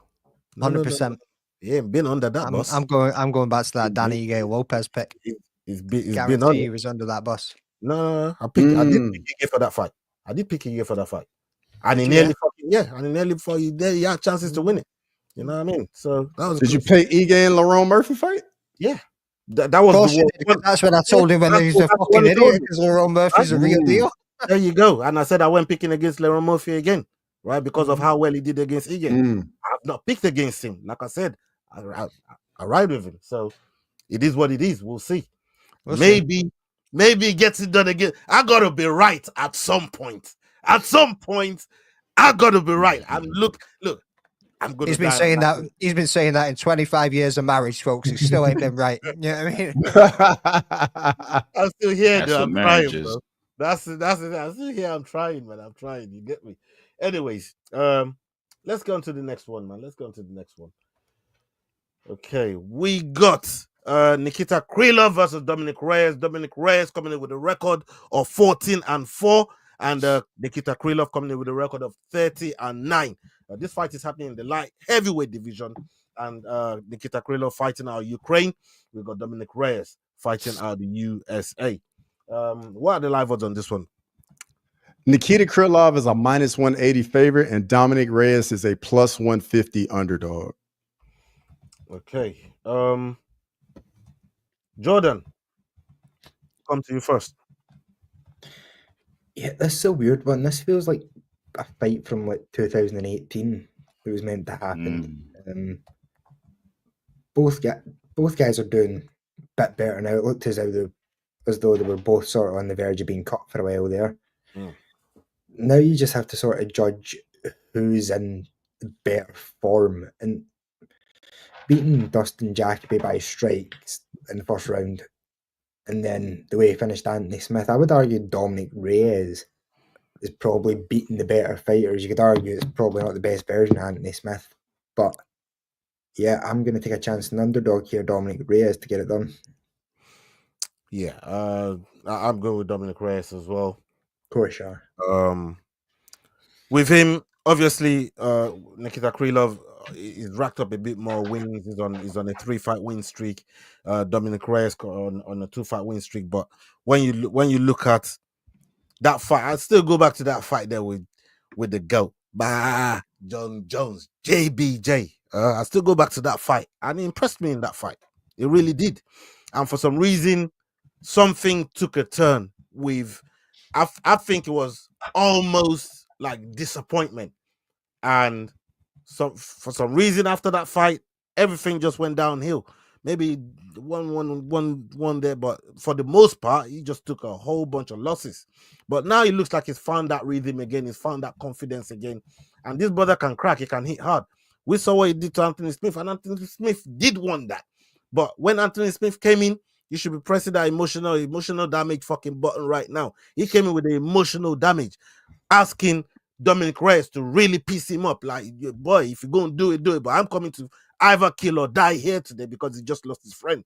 100%. He ain't been under that bus. I'm going back to that Danige Lopes pick. He's been Guarantee on he was under that bus. No. I did pick Ige for that fight. And he nearly he had chances to win it. You know what I mean? So that was. Did you pay Ige and Lerone Murphy fight? Yeah. That was the one. That's what I told him when he's a fucking idiot because Lerone Murphy's a real deal. There you go. And I said I went picking against Lerone Murphy again, right? Because of how well he did against Ige. I've not picked against him. Like I said, I ride with him. So it is what it is. We'll see. Maybe he gets it done again. I gotta be right at some point. I gotta be right. And look. I'm gonna. He's been saying that. He's been saying that in 25 years of marriage, folks. He still ain't been right. You know what I mean? I'm still here, That's though. what I'm marriage trying, is. bro. That's it. I'm still here. I'm trying, man. I'm trying. You get me? Anyways, let's go on to the next one, man. Okay, we got Nikita Krylov versus Dominic Reyes. Dominic Reyes coming in with a record of 14-4, and Nikita Krylov coming in with a record of 30-9. This fight is happening in the light heavyweight division, and Nikita Krylov fighting out of Ukraine. We've got Dominic Reyes fighting out of the USA. What are the live odds on this one? Nikita Krylov is a -180 favorite, and Dominic Reyes is a +150 underdog. Okay. Jordan, come to you first. Yeah, this is a weird one. This feels like a fight from like 2018. It was meant to happen. Both guys are doing a bit better now. It looked as though they were both sort of on the verge of being cut for a while there. Now you just have to sort of judge who's in better form. And beating Dustin Jacoby by strikes in the first round, and then the way he finished Anthony Smith, I would argue Dominic Reyes is probably beating the better fighters. You could argue it's probably not the best version of Anthony Smith, but yeah, I'm going to take a chance on underdog here, Dominic Reyes, to get it done. Yeah, I'm going with Dominic Reyes as well. Of course you are. With him, obviously, Nikita Krylov he's racked up a bit more wins. He's on a 3-fight win streak. Dominic Reyes on a 2-fight win streak. But when you look at that fight, I still go back to that fight there with the GOAT, John Jones, JBJ. I still go back to that fight, and it impressed me in that fight. It really did. And for some reason, something took a turn with. I think it was almost like disappointment, and for some reason after that fight, everything just went downhill. Maybe one there, but for the most part, he just took a whole bunch of losses. But now it looks like he's found that rhythm again. He's found that confidence again, and this brother can crack. He can hit hard. We saw what he did to Anthony Smith, and Anthony Smith did want that. But when Anthony Smith came in, you should be pressing that emotional damage fucking button right now. He came in with the emotional damage, asking Dominic Reyes to really piss him up. Like, boy, if you're going to do it, do it. But I'm coming to either kill or die here today because he just lost his friend,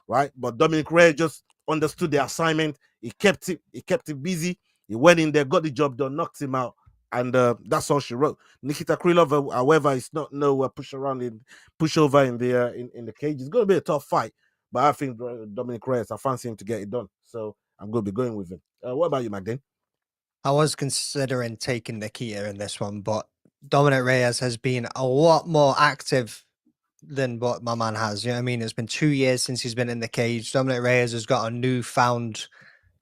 right? But Dominic Reyes just understood the assignment. He kept it busy. He went in there, got the job done, knocked him out. And that's all she wrote. Nikita Krylov, however, it's not no pushover in the cage. It's going to be a tough fight. But I think Dominic Reyes, I fancy him to get it done. So I'm going to be going with him. What about you, Magdane? I was considering taking Nikita in this one, but Dominic Reyes has been a lot more active than what my man has. You know what I mean? It's been 2 years since he's been in the cage. Dominic Reyes has got a newfound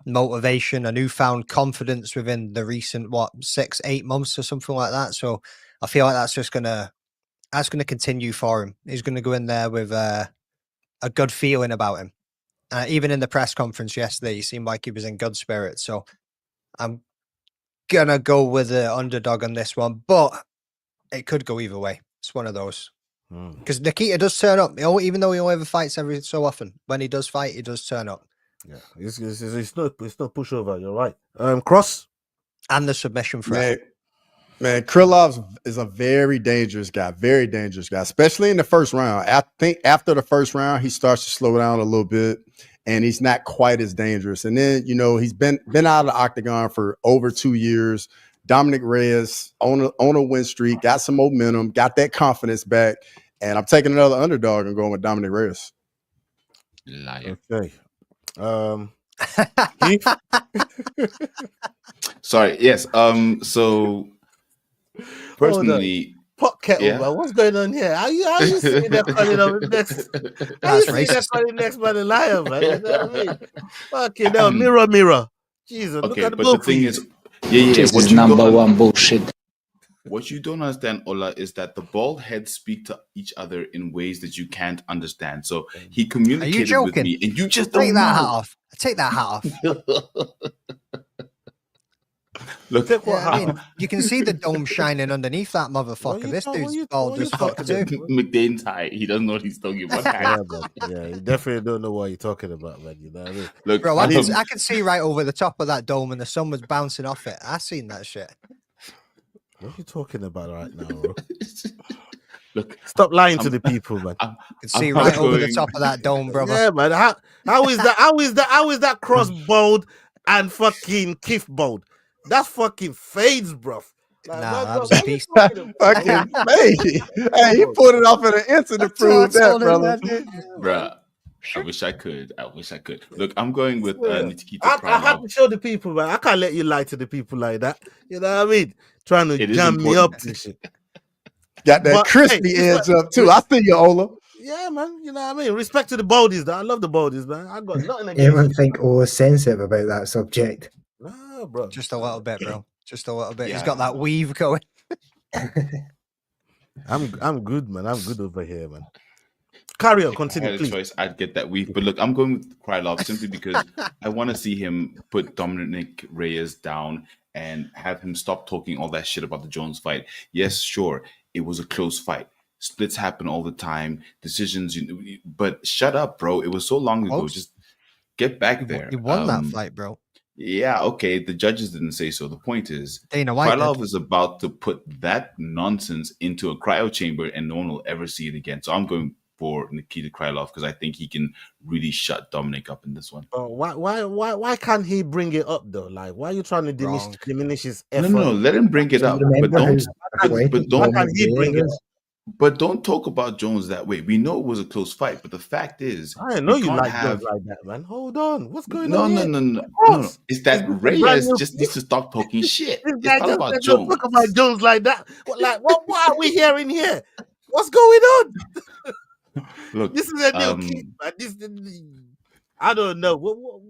motivation, a newfound confidence within the recent 6-8 months or something like that. So I feel like that's gonna continue for him. He's gonna go in there with a good feeling about him. Even in the press conference yesterday, he seemed like he was in good spirits. So I'm gonna go with the underdog on this one, but it could go either way. It's one of those. Because Nikita does turn up, even though he only ever fights every so often. When he does fight, he does turn up. Yeah, it's not pushover. You're right. Cross and the submission threat. Man, Krylov is a very dangerous guy, especially in the first round. I think after the first round, he starts to slow down a little bit, and he's not quite as dangerous. And then, he's been out of the octagon for over 2 years. Dominic Reyes on a win streak, got some momentum, got that confidence back, and I'm taking another underdog and going with Dominic Reyes. Liar. Okay. Sorry. Yes. So personally, pot kettle, man. What's going on here? How you sitting there calling over next? How you sitting there calling next man a liar, man? You know what I mean? Fucking hell, mirror. Jesus, look at the but book. The thing is, this is number one bullshit. What you don't understand, Ola, is that the bald heads speak to each other in ways that you can't understand. So he communicated with me, and you just don't know. Take that hat off. Look, you can see the dome shining underneath that motherfucker. This dude's bald as fuck too. McDane's high. He doesn't know what he's talking about. Yeah, you definitely don't know what you're talking about, man. You know what I mean? Look, bro, I could see right over the top of that dome, and the sun was bouncing off it. I seen that shit. What are you talking about right now, bro? Look, stop lying to the people, man. I can see right over the top of that dome, brother. Yeah, man. How is that cross bald and fucking Keith bald? That's fucking fades, bro. Like, that was a piece. Fucking fade. Hey, he put it off in an instant to prove that, brother. Bruh. I wish I could. Look, I'm going with Nikita. I have to show the people, man. I can't let you lie to the people like that. You know what I mean? Trying to jam me up and shit. Got that crispy edge up too. I see you, Ola. Yeah, man. You know what I mean? Respect to the baldies, though. I love the baldies, man. I got nothing against Anyone think Ola's sensitive about that subject? No, bro. Just a little bit, bro. Just a little bit. Yeah. He's got that weave going. I'm good, man. I'm good over here, man. Carry on, continue, if I had a choice, I'd get that weave. But look, I'm going with Krylov simply because I want to see him put Dominic Reyes down and have him stop talking all that shit about the Jones fight. Yes, sure, it was a close fight. Splits happen all the time. Decisions, but shut up, bro. It was so long ago. Just get back there. You won that fight, bro. Yeah, okay. The judges didn't say so. The point is, Dana White Krylov is about to put that nonsense into a cryo chamber, and no one will ever see it again. So I'm going for Nikita Krylov because I think he can really shut Dominic up in this one. Why can't he bring it up though? Like, why are you trying to diminish his effort? No, let him bring it up, but don't. Why can't he bring it up? But don't talk about Jones that way. We know it was a close fight, but the fact is, I didn't know we you can't like have. Jones like that, man. Hold on. What's going No, on no, here? no, no, What? no. It's Is that this a brand Reyes new just needs to stop talking shit. This It's guy not just about said, "Don't talk Jones. about Jones like that." What are we hearing here? What's going on? Look, This is a new Keith, man. I don't know. What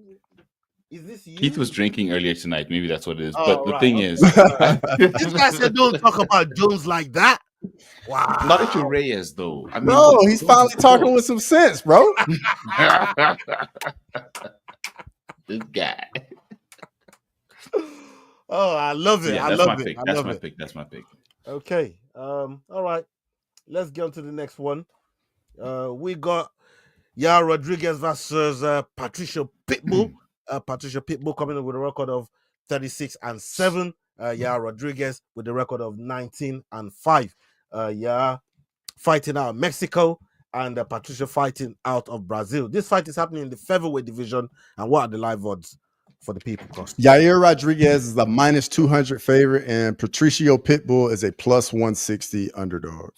is this? You? Keith was drinking earlier tonight. Maybe that's what it is. Oh, But the right, thing okay. is, This guy said, "Don't talk about Jones like that." Wow. not if you're Reyes, though. I mean, No, look, he's Jones finally is talking close. with some sense, bro. This guy. Oh, I love it. Yeah, I that's love my it. pick. I That's love my it. pick. That's my pick. Okay. All right. Let's get on to the next one. We got Yara Rodriguez versus Patricia Pitbull. Patricia Pitbull coming in with a record of 36-7. Yara Rodriguez with a record of 19-5. Yara fighting out of Mexico and Patricia fighting out of Brazil. This fight is happening in the featherweight division. And what are the live odds for the people? Yair Rodriguez is a minus 200 favorite, and Patricio Pitbull is a plus 160 underdog.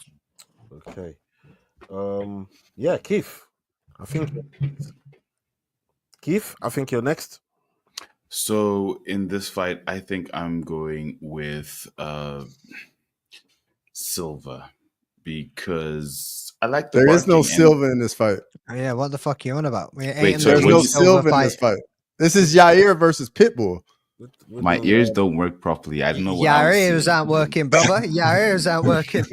Okay. Yeah, Keith. I think you're next. So in this fight, I think I'm going with Silva because I like the There is no barking and- Silva in this fight. Yeah, what the fuck are you on about? There's no Silva in this fight. This is Yair versus Pitbull. My ears don't work properly. I don't know what I Your was ears saying. aren't working, brother. Your ears aren't working.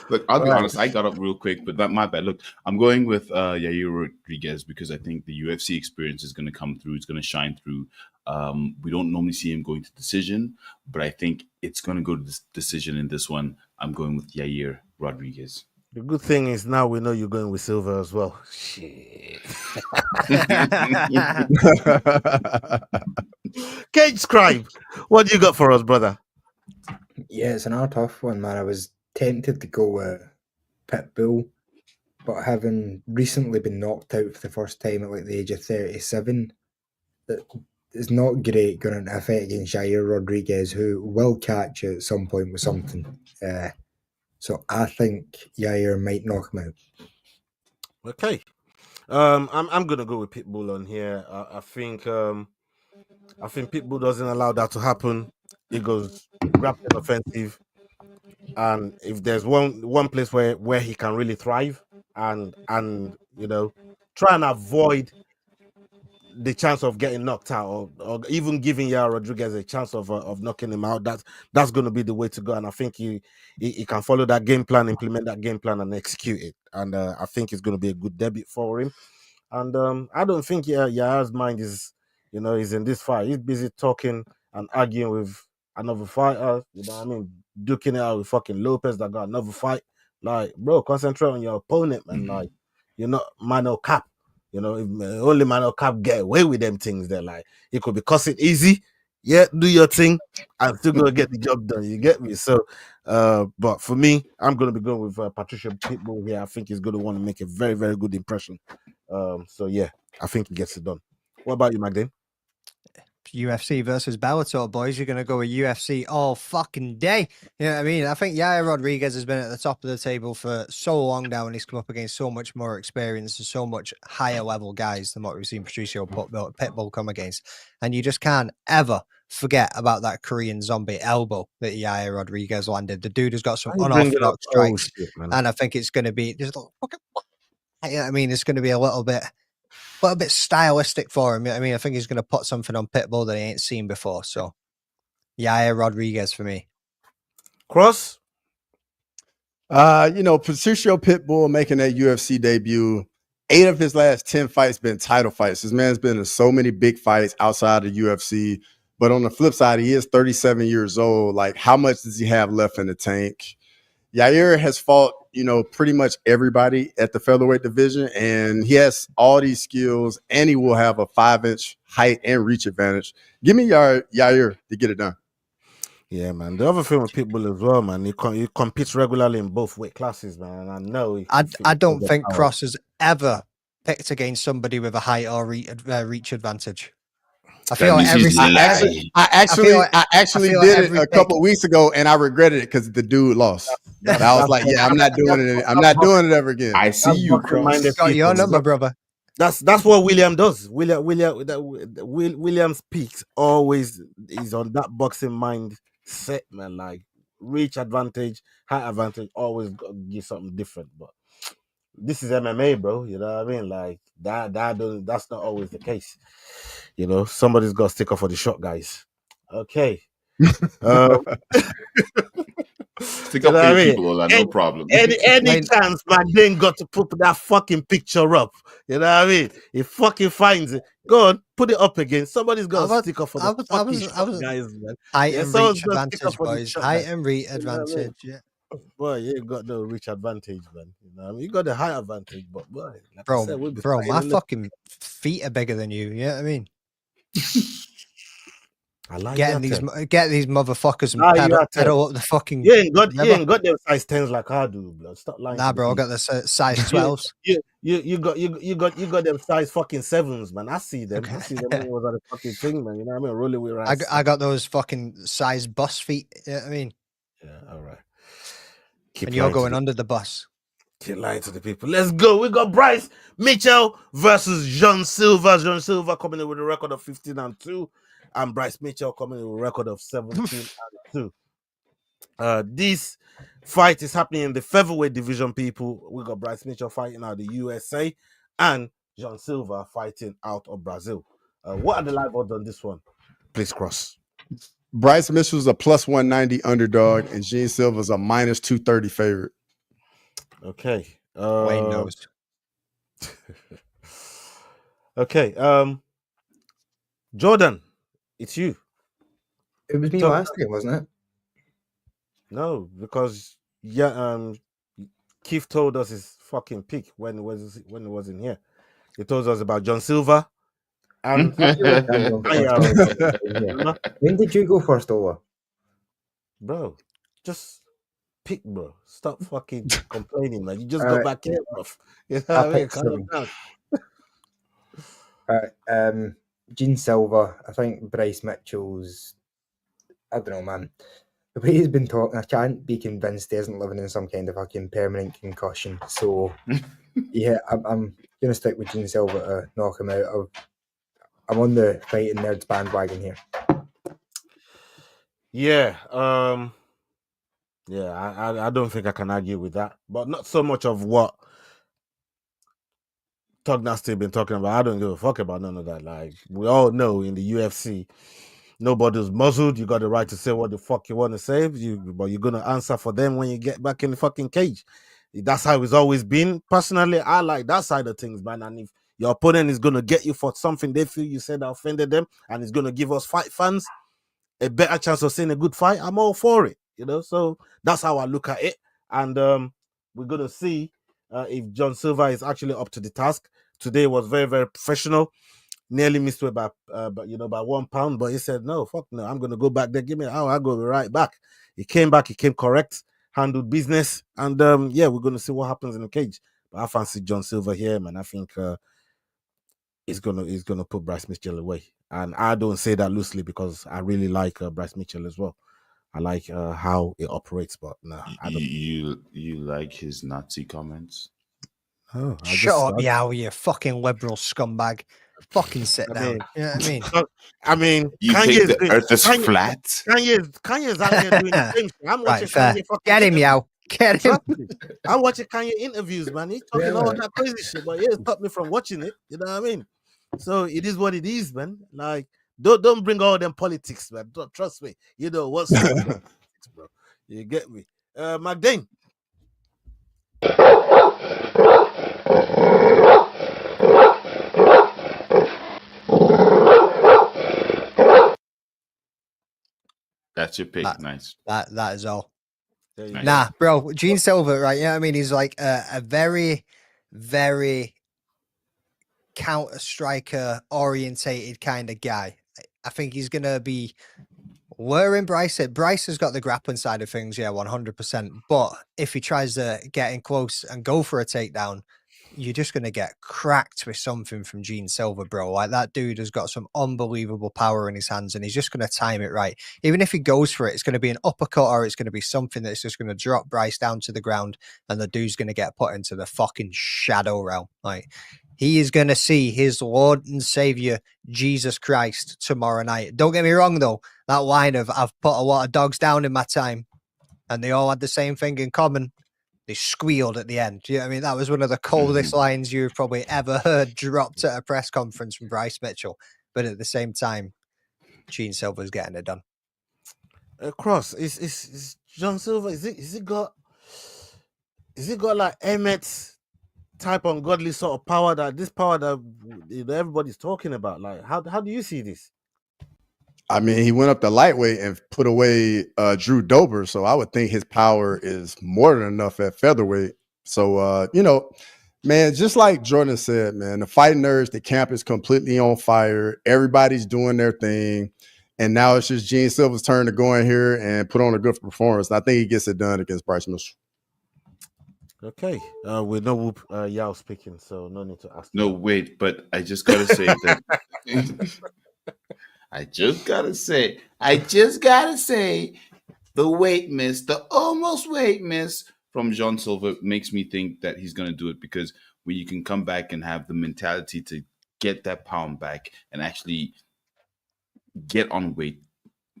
Look, I'll be honest. I got up real quick, but that my bad. Look, I'm going with Yair Rodriguez because I think the UFC experience is going to come through. It's going to shine through. We don't normally see him going to decision, but I think it's going to go to this decision in this one. I'm going with Yair Rodriguez. The good thing is now we know you're going with Silva as well. Shit. CageScribe, what do you got for us, brother? Yeah, it's another tough one, man. I was tempted to go with Pitbull, but having recently been knocked out for the first time at like the age of 37, it's not great going into a fight against Yair Rodriguez, who will catch you at some point with something. So I think Yair might knock him out. Okay. I'm gonna go with Pitbull on here. I think Pitbull doesn't allow that to happen. He goes grappling offensive, and if there's one place where he can really thrive and try and avoid the chance of getting knocked out or even giving Yara Rodriguez a chance of knocking him out, that's going to be the way to go. And I think he can follow that game plan, implement that game plan, and execute it. And I think it's going to be a good debut for him. And I don't think Yara's mind is in this fight. He's busy talking and arguing with another fighter. You know what I mean? Duking it out with fucking Lopes that got another fight. Like, bro, concentrate on your opponent, man. Like, you're not Mano Cap. If only Mano Cap get away with them things, they're like, it could be cussing easy. Yeah, do your thing. I'm still gonna get the job done. You get me? So, but for me, I'm gonna be going with Patricia Pitbull here. I think he's gonna want to make a very, very good impression. So yeah, I think he gets it done. What about you, Magdalene? UFC versus Bellator, boys. You're going to go with UFC all fucking day. You know what I mean? I think Yair Rodriguez has been at the top of the table for so long now, and he's come up against so much more experience and so much higher level guys than what we've seen Patricio Pitbull come against. And you just can't ever forget about that Korean zombie elbow that Yair Rodriguez landed. The dude has got some unorthodox strikes, and I think it's going to be just I mean, it's going to be a little bit stylistic for him. I mean, I think he's going to put something on Pitbull that he ain't seen before. So, Yair Rodriguez for me. Cross? Patricio Pitbull making that UFC debut. 8 of his last 10 fights been title fights. This man's been in so many big fights outside of UFC. But on the flip side, he is 37 years old. Like, how much does he have left in the tank? Yair has fought, pretty much everybody at the featherweight division, and he has all these skills, and he will have a 5-inch height and reach advantage. Give me Yair to get it done. Yeah, man. The other thing with Pitbull as well, man, he competes regularly in both weight classes, man. And I know I don't think Cross has ever picked against somebody with a height or reach advantage. I feel like every I actually did it a couple weeks ago, and I regretted it because the dude lost. I was like, yeah, I'm not doing it. I'm not doing it ever again. I see you, Cross. Got your number, brother. That's what William does. William's peaks always is on that boxing mindset, man. Like reach advantage, high advantage, always give something different. But this is MMA, bro. You know what I mean? Like that's not always the case. You know, somebody's got to stick up for the shot, guys. Okay. Stick up for your people, no problem. Any chance man then got to put that fucking picture up. You know what I mean? He fucking finds it. Go on, put it up again. Somebody's got to stick up for the fucking shot, guys, man. Height and reach advantage, boys. Height and reach advantage, yeah. Boy, you ain't got no reach advantage, man. You know what I mean? You got the high advantage, but boy, like bro, I said, we'll be my fucking feet are bigger than you. You know what I mean? I like get these motherfuckers and pedal up the fucking. You ain't got them size 10s like I do, blood. Stop lying. Nah, bro, I got the size 12s. You got them size fucking 7s, man. I see them. I see them. It was a fucking thing, man. You know what I mean? Rolling with rice. I got those fucking size bus feet. You know what I mean? Yeah, all right. And you're going under the bus. Keep lying to the people. Let's go. We got Bryce Mitchell versus John Silva. John Silva coming in with a record of 15-2. And Bryce Mitchell coming in with a record of 17-2. This fight is happening in the featherweight division, people. We got Bryce Mitchell fighting out of the USA and John Silva fighting out of Brazil. What are the live odds on this one? Please, Cross. Bryce Mitchell's a plus 190 underdog, and Gene Silva's a minus 230 favorite. Okay. Wayne knows. Okay. Jordan, it's you. It was me last game, wasn't it? No, because Keith told us his fucking pick when it wasn't here. He told us about John Silva. And when did you go first, Ola? Bro, just pick, bro. Stop fucking complaining, man. You just got back here, bro. You know what I mean? Calm down. All right. Gene Silva. I think Bryce Mitchell's. I don't know, man. The way he's been talking, I can't be convinced he isn't living in some kind of fucking permanent concussion. So, yeah, I'm gonna stick with Gene Silva to knock him out. I'm on the fighting nerds bandwagon here. Yeah, I don't think I can argue with that, but not so much of what Tugna's been talking about. I don't give a fuck about none of that. Like we all know in the UFC, nobody's muzzled. You got the right to say what the fuck you want to say, but you're gonna answer for them when you get back in the fucking cage. That's how it's always been. Personally, I like that side of things, man. And if your opponent is gonna get you for something they feel you said that offended them, and it's gonna give us fight fans a better chance of seeing a good fight, I'm all for it, you know. So that's how I look at it, and we're gonna see if John Silva is actually up to the task. Today was very, very professional. Nearly missed it by 1 pound, but he said, "No, fuck no, I'm gonna go back there. Give me I'll go right back." He came back, he came correct, handled business, and we're gonna see what happens in the cage. But I fancy John Silva here, man. I think he's gonna put Bryce Mitchell away. And I don't say that loosely because I really like Bryce Mitchell as well. I like how it operates, but no, I don't. You like his Nazi comments? Oh, shut up, you fucking liberal scumbag! Fucking sit down. You know what I mean? I mean, you think the earth is flat? Kanye's out here doing the same thing. I'm watching Kanye. Get him, yo. Get him. I'm watching Kanye interviews, man. He's talking all that crazy shit, but he stopped me from watching it. You know what I mean? So it is what it is, man. Like, don't bring all them politics, man. Don't trust me. You know what's politics, bro. You get me? McDane. That's your pick. Nice. That is all. Nice. Nah, bro. Gene Silva, right? Yeah, I mean, he's like a very, very counter striker orientated kind of guy. I think he's gonna be wearing Bryce. Bryce has got the grappling side of things, yeah, 100%. But if he tries to get in close and go for a takedown, you're just going to get cracked with something from Gene Silver, bro. Like, that dude has got some unbelievable power in his hands, and he's just going to time it right. Even if he goes for it, it's going to be an uppercut, or it's going to be something that's just going to drop Bryce down to the ground, and the dude's going to get put into the fucking shadow realm. Like, he is going to see his Lord and Savior, Jesus Christ, tomorrow night. Don't get me wrong, though. That line of, I've put a lot of dogs down in my time, and they all had the same thing in common. They squealed at the end. You know what I mean? That was one of the coldest lines you've probably ever heard dropped at a press conference from Bryce Mitchell. But at the same time, Gene Silver's getting it done. Cross, is John Silver, is it got like Emmett's type ungodly sort of power, that everybody's talking about? Like, how do you see this? I mean, he went up to lightweight and put away Drew Dober, so I would think his power is more than enough at featherweight. So, man, just like Jordan said, man, the fight nerds, the camp is completely on fire. Everybody's doing their thing, and now it's just Gene Silver's turn to go in here and put on a good performance. And I think he gets it done against Bryce Mitchell. Okay, we know Whoop Yao speaking, so no need to ask. No, wait, but I just gotta say that. I just gotta say, the weight miss, the almost weight miss from John Silver makes me think that he's gonna do it, because when you can come back and have the mentality to get that pound back and actually get on weight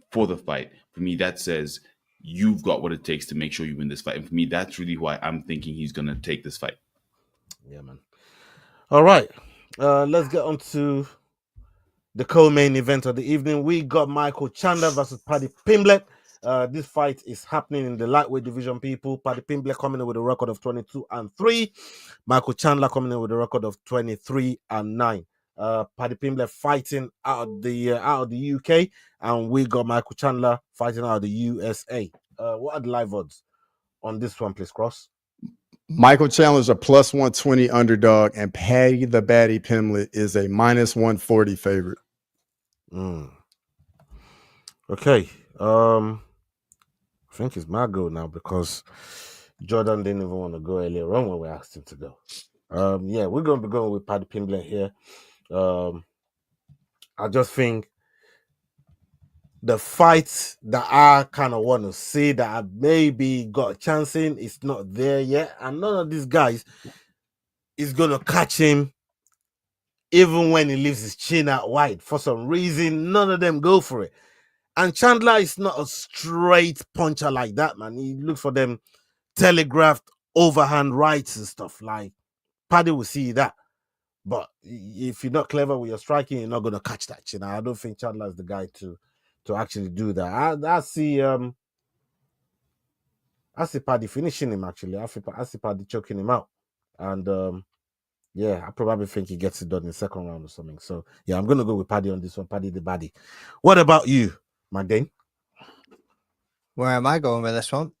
for the fight, for me that says you've got what it takes to make sure you win this fight. And for me, that's really why I'm thinking he's gonna take this fight. Yeah, man. All right, let's get on to the co-main event of the evening. We got Michael Chandler versus Paddy Pimblett. This fight is happening in the lightweight division, people. Paddy Pimblett coming in with a record of 22-3. Michael Chandler coming in with a record of 23-9. Paddy Pimblett fighting out of the UK, and we got Michael Chandler fighting out of the USA. What are the live odds on this one, please, Cross? Michael Chandler's a plus 120 underdog, and Paddy the Baddy Pimblett is a minus 140 favorite. Okay. I think it's my go now, because Jordan didn't even want to go earlier on when we asked him to go. Yeah, we're going to be going with Paddy Pimblett here. I just think the fight that I kind of want to see, that I maybe got a chance in, is not there yet. And none of these guys is going to catch him even when he leaves his chin out wide. For some reason, none of them go for it. And Chandler is not a straight puncher like that, man. He looks for them telegraphed overhand rights and stuff. Like, Paddy will see that. But if you're not clever with your striking, you're not going to catch that chin. I don't think Chandler is the guy to actually do that. I see Paddy finishing him, actually. I see Paddy choking him out. And yeah, I probably think he gets it done in the second round or something. So yeah, I'm gonna go with Paddy on this one, Paddy the Baddy. What about you, Magdane? Where am I going with this one?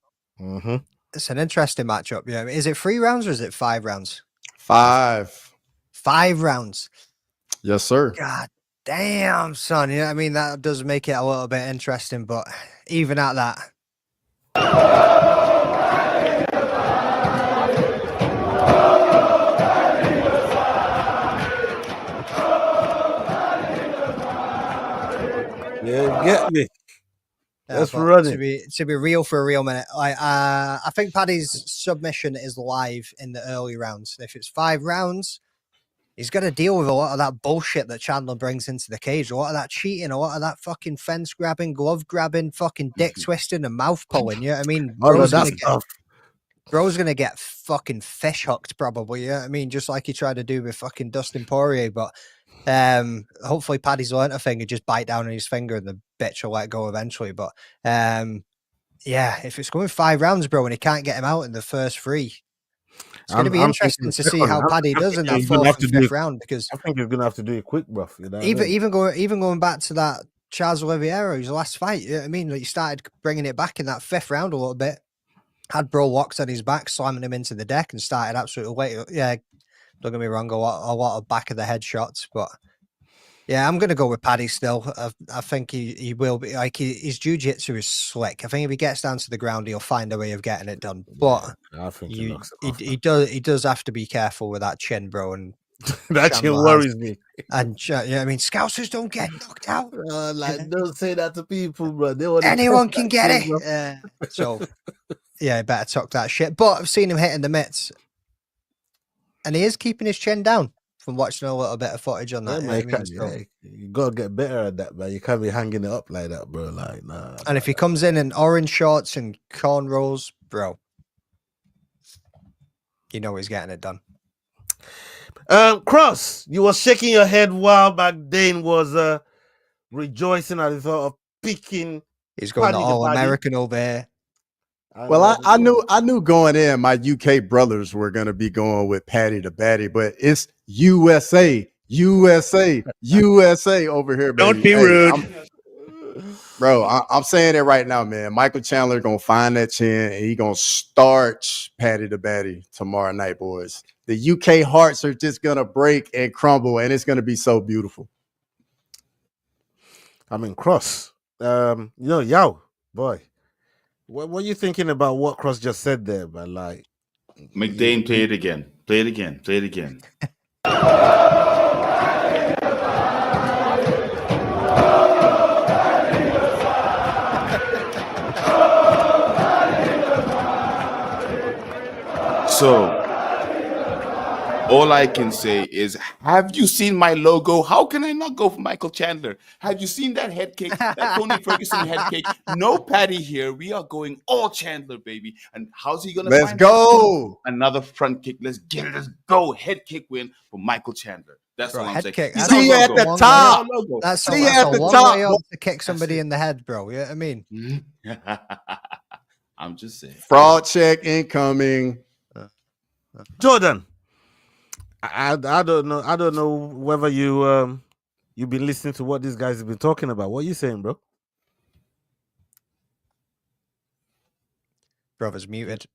It's an interesting matchup. Yeah, is it 3 rounds or is it 5 rounds? 5 rounds. Yes, sir. God damn, son. Yeah, I mean, that does make it a little bit interesting, but even at that. Yeah, get me. Let's run it. To be real for a real minute, I think Paddy's submission is live in the early rounds. If it's 5 rounds, he's got to deal with a lot of that bullshit that Chandler brings into the cage. A lot of that cheating, a lot of that fucking fence grabbing, glove grabbing, fucking dick twisting and mouth pulling. You know what I mean? Bro's gonna get fucking fish hooked probably. Yeah, I mean, just like he tried to do with fucking Dustin Poirier. But hopefully Paddy's learnt a thing and just bite down on his finger and the bitch will let go eventually. But yeah, if it's going 5 rounds, bro, and he can't get him out in the first 3, it's going to be interesting to see how Paddy does in that 4th and 5th round, because I think he's going to have to do it quick, bruv. You know, even going back to that Charles Oliveira, his last fight. You know what I mean? Like, he started bringing it back in that 5th round a little bit. Had Bro locked on his back, slamming him into the deck, and started absolutely late. Yeah, don't get me wrong, a lot of back of the head shots, but Yeah, I'm going to go with Paddy still. I think he will be. Like, his jiu-jitsu is slick. I think if he gets down to the ground, he'll find a way of getting it done. But I think he does have to be careful with that chin, bro. And that chin worries me. And you know what I mean, Scousers don't get knocked out. Don't say that to people, bro. They want anyone can get it. So yeah, better tuck that shit. But I've seen him hitting the mitts, and he is keeping his chin down. From watching a little bit of footage on that, you gotta get better at that, man. You can't be hanging it up like that, bro. Like, nah. And if he comes in orange shorts and cornrows, bro, you know he's getting it done. Cross, you were shaking your head while back Dane was rejoicing at the thought of picking. He's going the All-American over here. Well, I knew going in my UK brothers were gonna be going with Paddy the Batty, but it's USA over here, baby. Don't be rude. I'm saying it right now, man. Michael Chandler gonna find that chin and he gonna starch Paddy the Batty tomorrow night, boys. The UK hearts are just gonna break and crumble, and it's gonna be so beautiful. I mean, Cross, yo, boy. What are you thinking about what Cross just said there, man? Like, McDane, play it again. Play it again. Play it again. So, all I can say is, have you seen my logo? How can I not go for Michael Chandler? Have you seen that head kick? That Tony Ferguson head kick? No Paddy here. We are going all Chandler, baby. And how's he gonna? Let's go. Another front kick. Let's get it. Let's go. Head kick win for Michael Chandler. That's what I'm saying. See you at the top. That's See you at the long top. way up to kick somebody in the head, bro. You know what I mean? I'm just saying. Fraud check incoming. Jordan, I don't know whether you've been listening to what these guys have been talking about. What are you saying, bro? Brother's muted.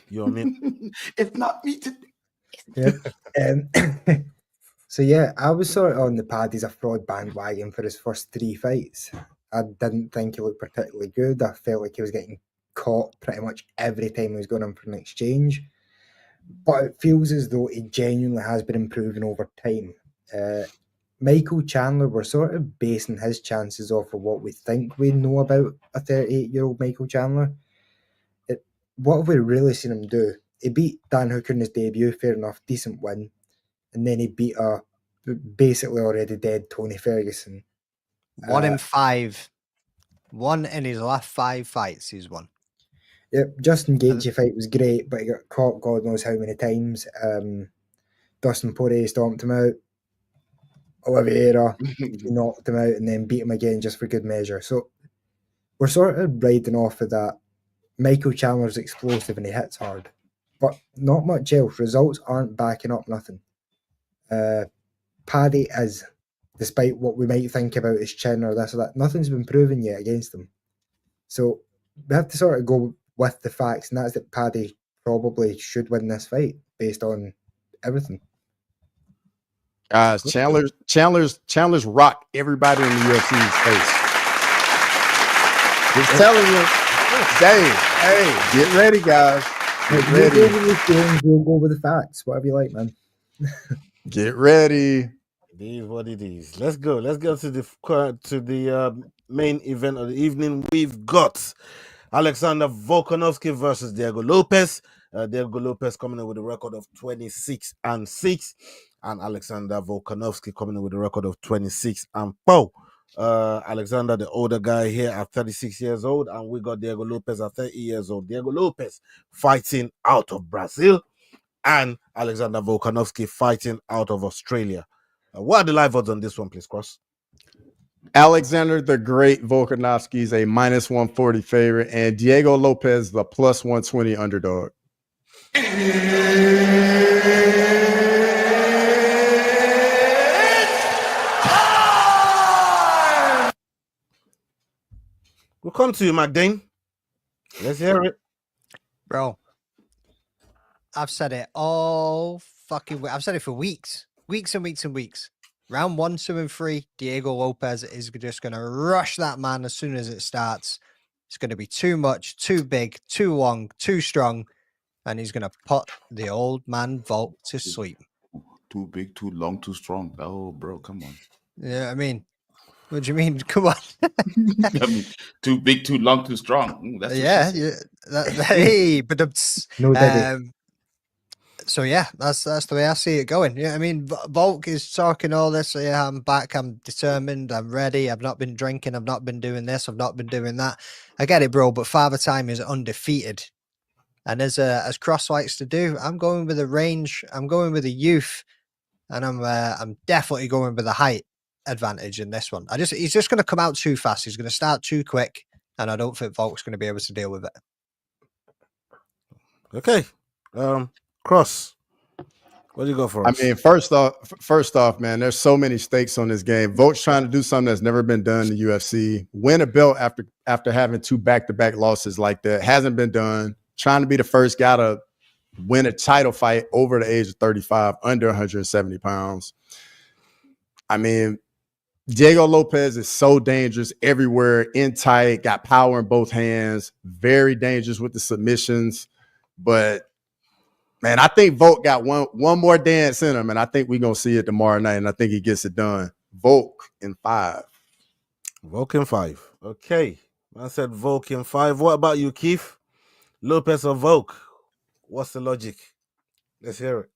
You know what I mean? It's not me today. Yeah. So yeah, I was sort of on the Paddy's a fraud bandwagon for his first 3 fights. I didn't think he looked particularly good. I felt like he was getting caught pretty much every time he was going in for an exchange. But it feels as though he genuinely has been improving over time. Michael Chandler, we're sort of basing his chances off of what we think we know about a 38-year-old Michael Chandler. What have we really seen him do? He beat Dan Hooker in his debut, fair enough, decent win. And then he beat a basically already dead Tony Ferguson. 1 in 5. 1 in his last 5 fights he's won. Yep, Justin Gaethje fight was great, but he got caught God knows how many times. Dustin Poirier stomped him out. Oliveira knocked him out and then beat him again just for good measure. So we're sort of riding off of that. Michael Chandler's explosive and he hits hard, but not much else. Results aren't backing up nothing. Paddy is, despite what we might think about his chin or this or that, nothing's been proven yet against him. So we have to sort of go with the facts, and that's that Paddy probably should win this fight based on everything. Guys, Chandler's rock everybody in the UFC's face. Just telling you, Dave, hey, get ready, guys. Get ready. We'll go with the facts. Whatever you like, man. Get ready. It is what it is. Let's go. Let's go to the main event of the evening. We've got Alexander Volkanovski versus Diego Lopes. Diego Lopes coming in with a record of 26-6, and Alexander Volkanovski coming in with a record of 26-4. Alexander, the older guy here, at 36 years old, and we got Diego Lopes at 30 years old. Diego Lopes fighting out of Brazil, and Alexander Volkanovski fighting out of Australia. What are the live odds on this one, please, Cross? Alexander the Great Volkanovski is a -140 favorite, and Diego Lopes the +120 underdog. We'll come to you, McDane. Let's hear it. Bro, I've said it all fucking I've said it for weeks. Weeks and weeks and weeks. Round 1, 2, and 3, Diego Lopes is just going to rush that man as soon as it starts. It's going to be too much, too big, too long, too strong, and he's going to put the old man Volk to sleep. Too big, too long, too strong. Oh, bro, come on. Yeah, I mean, what do you mean? Come on. I mean, too big, too long, too strong. That's yeah. Hey, but No, daddy. so yeah, that's the way I see it going. Yeah, I mean, Volk is talking all this. So yeah, I'm back. I'm determined. I'm ready. I've not been drinking. I've not been doing this. I've not been doing that. I get it, bro. But Father Time is undefeated, and as Cross likes to do, I'm going with the range. I'm going with the youth, and I'm definitely going with the height advantage in this one. He's just going to come out too fast. He's going to start too quick, and I don't think Volk's going to be able to deal with it. Okay. Cross, what do you got for us? I mean, first off, man, there's so many stakes on this game. Volk's trying to do something that's never been done in the UFC. Win a belt after having 2 back-to-back losses like that. Hasn't been done. Trying to be the first guy to win a title fight over the age of 35, under 170 pounds. I mean, Diego Lopes is so dangerous everywhere, in tight, got power in both hands, very dangerous with the submissions. But man, I think Volk got one more dance in him, and I think we're going to see it tomorrow night, and I think he gets it done. Volk in 5. Volk in 5. Okay. I said Volk in 5. What about you, Keith? Lopes or Volk? What's the logic? Let's hear it.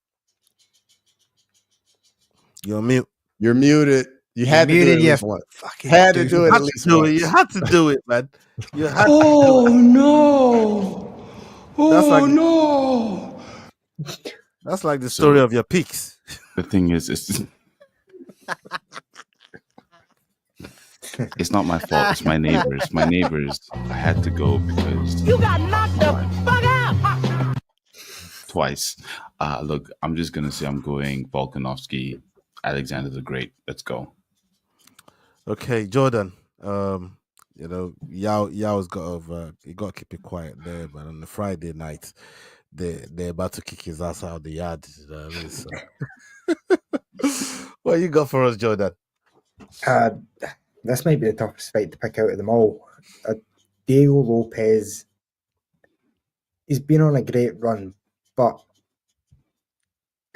You're mute. You're muted. You had to do it at least once. Had to do it at least once. You had to do it, man. You had to Oh do it. no! Oh no! That's like the story of your picks. The thing is, it's not my fault. It's my neighbors. My neighbors. I had to go because You got knocked the fuck out. twice. Look, I'm just gonna say I'm going Volkanovski, Alexander the Great. Let's go. Okay, Jordan. You know, Yao's got to keep it quiet there, but on the Friday night, they're about to kick his ass out of the yard. You know what I mean? So. What you got for us, Jordan? This might be the toughest fight to pick out of them all. Diego Lopes, he's been on a great run, but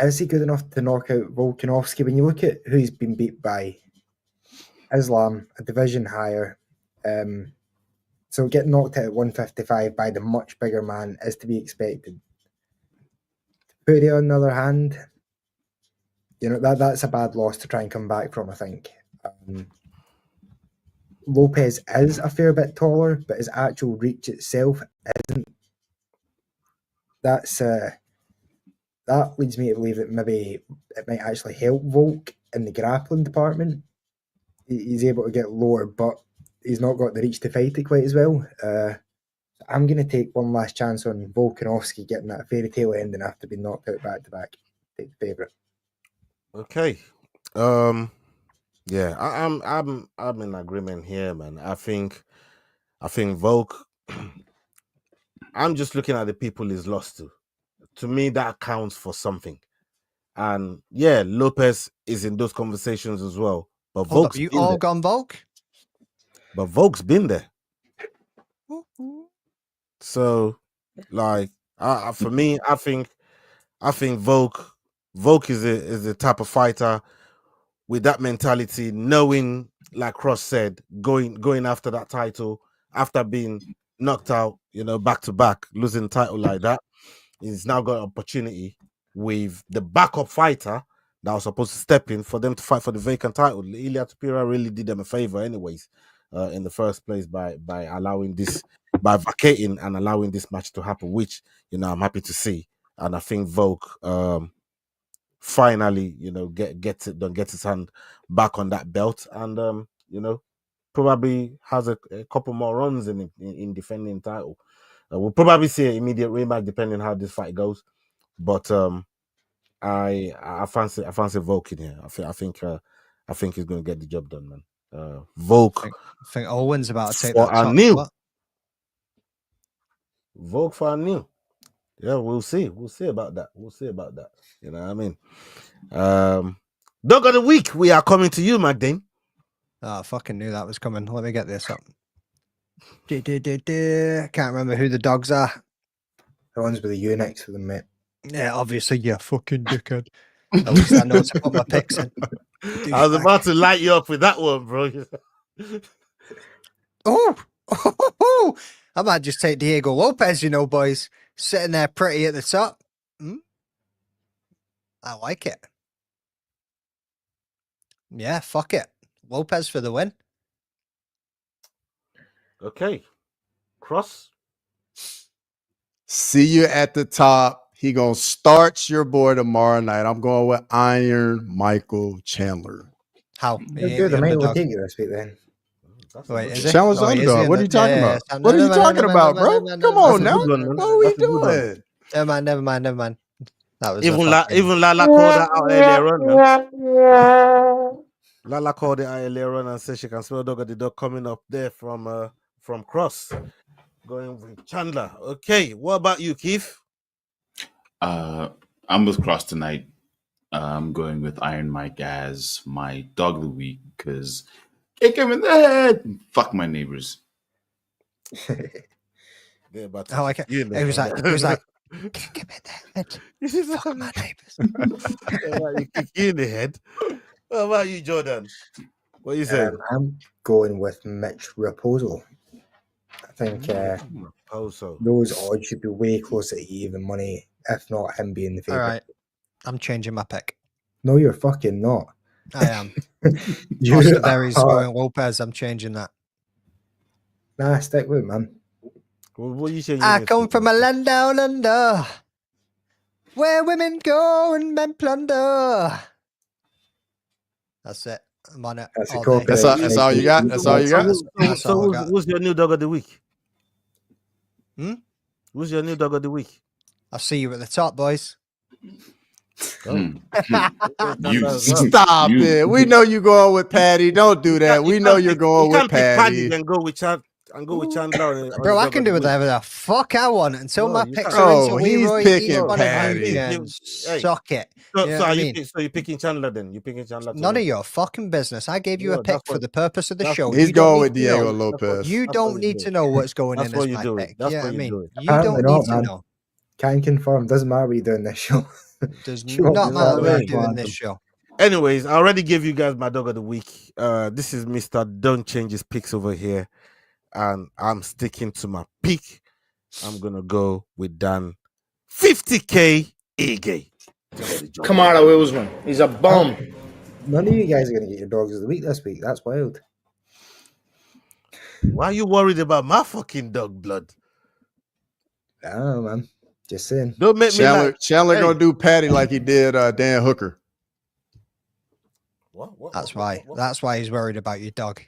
is he good enough to knock out Volkanovski? When you look at who he's been beat by, Islam, a division higher, so getting knocked out at 155 by the much bigger man is to be expected. Puri, on the other hand, you know, that's a bad loss to try and come back from, I think. Lopes is a fair bit taller, but his actual reach itself isn't. That leads me to believe that maybe it might actually help Volk in the grappling department. He's able to get lower, but he's not got the reach to fight it quite as well. I'm going to take one last chance on Volkanovski getting that fairy tale ending after being knocked out back to back. Take the favourite. Okay. Yeah, I'm in agreement here, man. I think Volk. I'm just looking at the people he's lost to. To me, that counts for something. And yeah, Lopes is in those conversations as well. But Volk's you all gone Volk? But Volk's been there. So, like, for me, I think Volk is the type of fighter with that mentality, knowing, like Cross said, going after that title after being knocked out, you know, back to back, losing the title like that. He's now got an opportunity with the backup fighter that was supposed to step in for them to fight for the vacant title. Ilia Topuria really did them a favor, anyways, in the first place by allowing this, by vacating and allowing this match to happen, which, you know, I'm happy to see. And I think Volk finally, you know, gets his hand back on that belt, and you know, probably has a couple more runs in defending title. We'll probably see an immediate rematch depending on how this fight goes, but I fancy Volk in here. I think he's going to get the job done, man. Volk. I think Olin's about to take for that top new. spot. Volk for a new. Yeah, we'll see. We'll see about that. You know what I mean? Dog of the week, we are coming to you, Magdane. Oh, I fucking knew that was coming. Let me get this up. Can't remember who the dogs are. The ones with the U next to them, mate. Yeah, obviously, you fucking dickhead. At least I know to put my picks in. I was about to light you up with that one, bro. Oh, I might just take Diego Lopes, you know, boys. Sitting there pretty at the top. I like it. Yeah, fuck it. Lopes for the win. Okay. Cross. See you at the top. He gonna start your boy tomorrow night. I'm going with Iron Michael Chandler. How? Good, the mate will take you this week then. Wait, is it? Chandler's underdog. What are you talking about? What are you talking about, bro? Come on now. What are we doing? Never mind. That was even Lala called that out earlier on. Lala called it out earlier on and said she can smell dog of the dog coming up there from Cross. Going with Chandler. Okay, what about you, Keith? I'm with Cross tonight. I'm going with Iron Mike as my dog of the week because kick him in the head. Fuck my neighbors. I like it. It was like, kick him in the head. Fuck my neighbors. You kick you in the head. What about you, Jordan? What you say? I'm going with Mitch Raposo. I think those odds should be way closer to even money, if not him being the favorite. All right, I'm changing my pick. No, you're fucking not. I am. Austerberrys going Lopes. I'm changing that. Nah, stick with it, man. What you saying? I come from a land down under, where women go and men plunder. That's it. I'm on it. That's all you got? That's all you got? So who's your new dog of the week? Who's your new dog of the week? I'll see you at the top, boys. Stop it. We know you're going with Patty. Don't do that. We know you're going with Patty. And go with Chandler. Bro, I can do whatever the fuck I want until my picks are into Leroy. He's picking Patty. Suck it. So you're picking Chandler then? You're picking Chandler? None of your fucking business. I gave you a pick for the purpose of the show. He's going with Diego Lopes. You don't need to know what's going in as my pick. That's what I mean. You don't need to know. Can confirm. Doesn't matter what you do in this show. Does not matter what I do in this show. Anyways, I already gave you guys my dog of the week. This is Mr. Don't Change His Picks over here. And I'm sticking to my pick. I'm going to go with Dan 50K Ige. Come on, Wilson. He's a bum. None of you guys are going to get your dogs of the week this week. That's wild. Why are you worried about my fucking dog blood? I don't know, man. Just saying. Don't make Chandler gonna do Patty like he did Dan Hooker. That's why. That's why he's worried about your dog.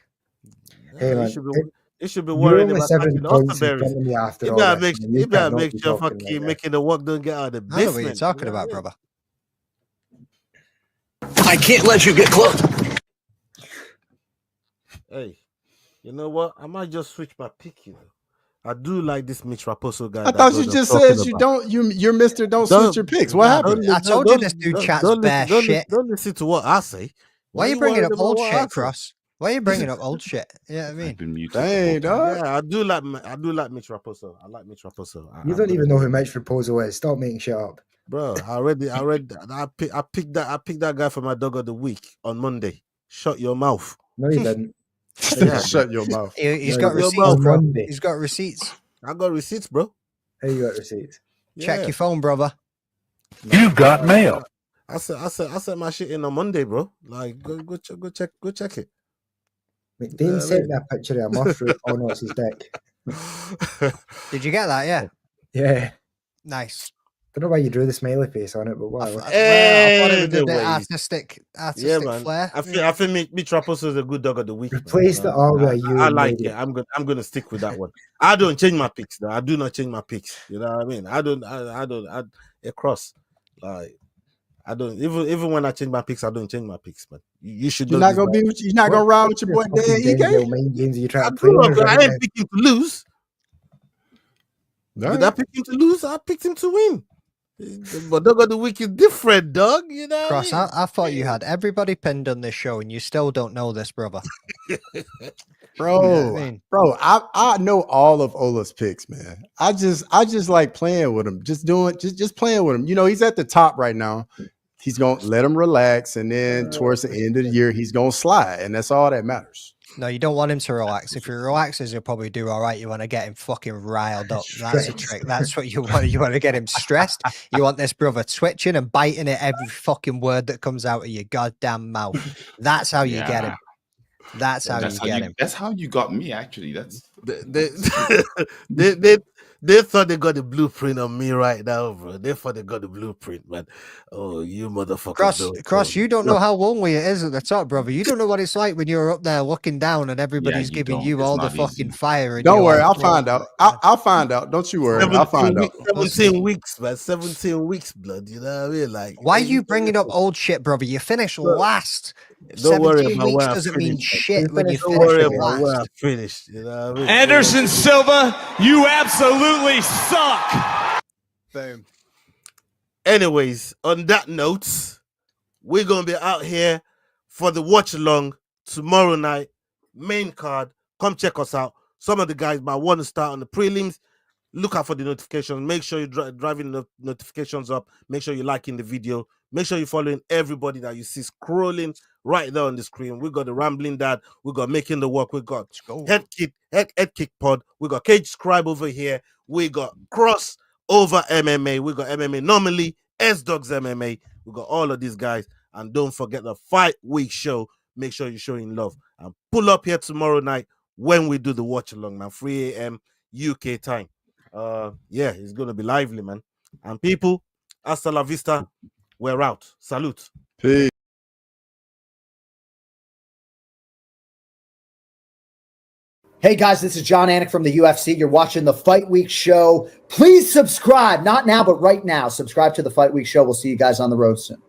Hey, man. He should be worried about Austerberrys. You better make sure fucking making the work don't get out of the basement. I know what you're talking about, brother. I can't let you get close. Hey, you know what? I might just switch my pick, you know. I do like this Mitch Raposo guy. I thought you just said you don't. You're Mr. Don't switch your picks. What happened? I told you this dude chats bare shit. Don't listen to what I say. Why are you bringing up old shit, Cross? Why are you bringing up old shit? Yeah, I mean, dang, dog. Yeah, I do like Mitch Raposo. I like Mitch Raposo. You don't even know who Mitch Raposo is. Stop making shit up, bro. I picked that guy for my dog of the week on Monday. Shut your mouth. No, you didn't. Yeah. Shut your mouth. He's got receipts, bro. He's got receipts. I got receipts, bro. How you got receipts? Check your phone, brother. You got mail. I sent my shit in on Monday, bro. Like, go check it. McDean sent me a picture of a mushroom. Oh no, it's his dick. Did you get that? Yeah. Yeah. Nice. Don't know why you drew the smiley face on it, but whatever. I thought it was a bit artistic flair. I think Mitch Raposo is a good dog of the week. Replace the all with you. I like it. I'm gonna stick with that one. I don't change my picks though. I do not change my picks. You know what I mean? I don't across. Like I don't even when I change my picks, I don't change my picks, man. You should. You're not gonna ride with your boy Dan. I ain't picking to lose. Did I pick him to lose? I picked him to win. But dog of the week is different, dog. You know. Cross, what I thought you had everybody pinned on this show, and you still don't know this, brother. Bro, I mean? I know all of Ola's picks, man. I just like playing with him, just playing with him. You know, he's at the top right now. He's gonna let him relax, and then towards the end of the year, he's gonna slide, and that's all that matters. No, you don't want him to relax. If he relaxes, he'll probably do all right. You want to get him fucking riled up. That's a trick. That's what you want. You want to get him stressed. You want this brother twitching and biting at every fucking word that comes out of your goddamn mouth. That's how you get him. That's how you get him. That's how you got me, actually. That's they thought they got the blueprint on me right now, bro. They thought they got the blueprint, man. Oh, you motherfucker. Cross, you don't know how lonely it is at the top, brother. You don't know what it's like when you're up there looking down and everybody's giving you all the fucking fire. Don't worry, I'll find out. I'll find out. Don't you worry. I'll find out. 17 weeks, man. 17 weeks, blood. You know what I mean? Like, why are you bringing up old shit, brother? You finished last. Don't worry about weeks where doesn't mean shit when you don't worry finish about where I last. finished. You know what I mean? Anderson Silva, you absolutely suck. Boom. Anyways, on that note, we're gonna be out here for the watch along tomorrow night, main card. Come check us out. Some of the guys might want to start on the prelims. Look out for the notifications. Make sure you're driving the notifications up. Make sure you're liking the video. Make sure you're following everybody that you see scrolling right there on the screen. We got the Rambling Dad. We got Making the Work. We got Head Kick Pod. We got CageScribe over here. We got Cross over MMA. We got MMA Normally. S-Dogs MMA. We got all of these guys. And don't forget the Fight Week show. Make sure you're showing love. And pull up here tomorrow night when we do the watch along, man. 3 a.m. UK time. Yeah, it's gonna be lively, man. And people, hasta la vista. We're out. Salute. Peace. Hey guys, this is John Anik from the UFC. You're watching the Fight Week show. Please subscribe. Not now, but right now. Subscribe to the Fight Week show. We'll see you guys on the road soon.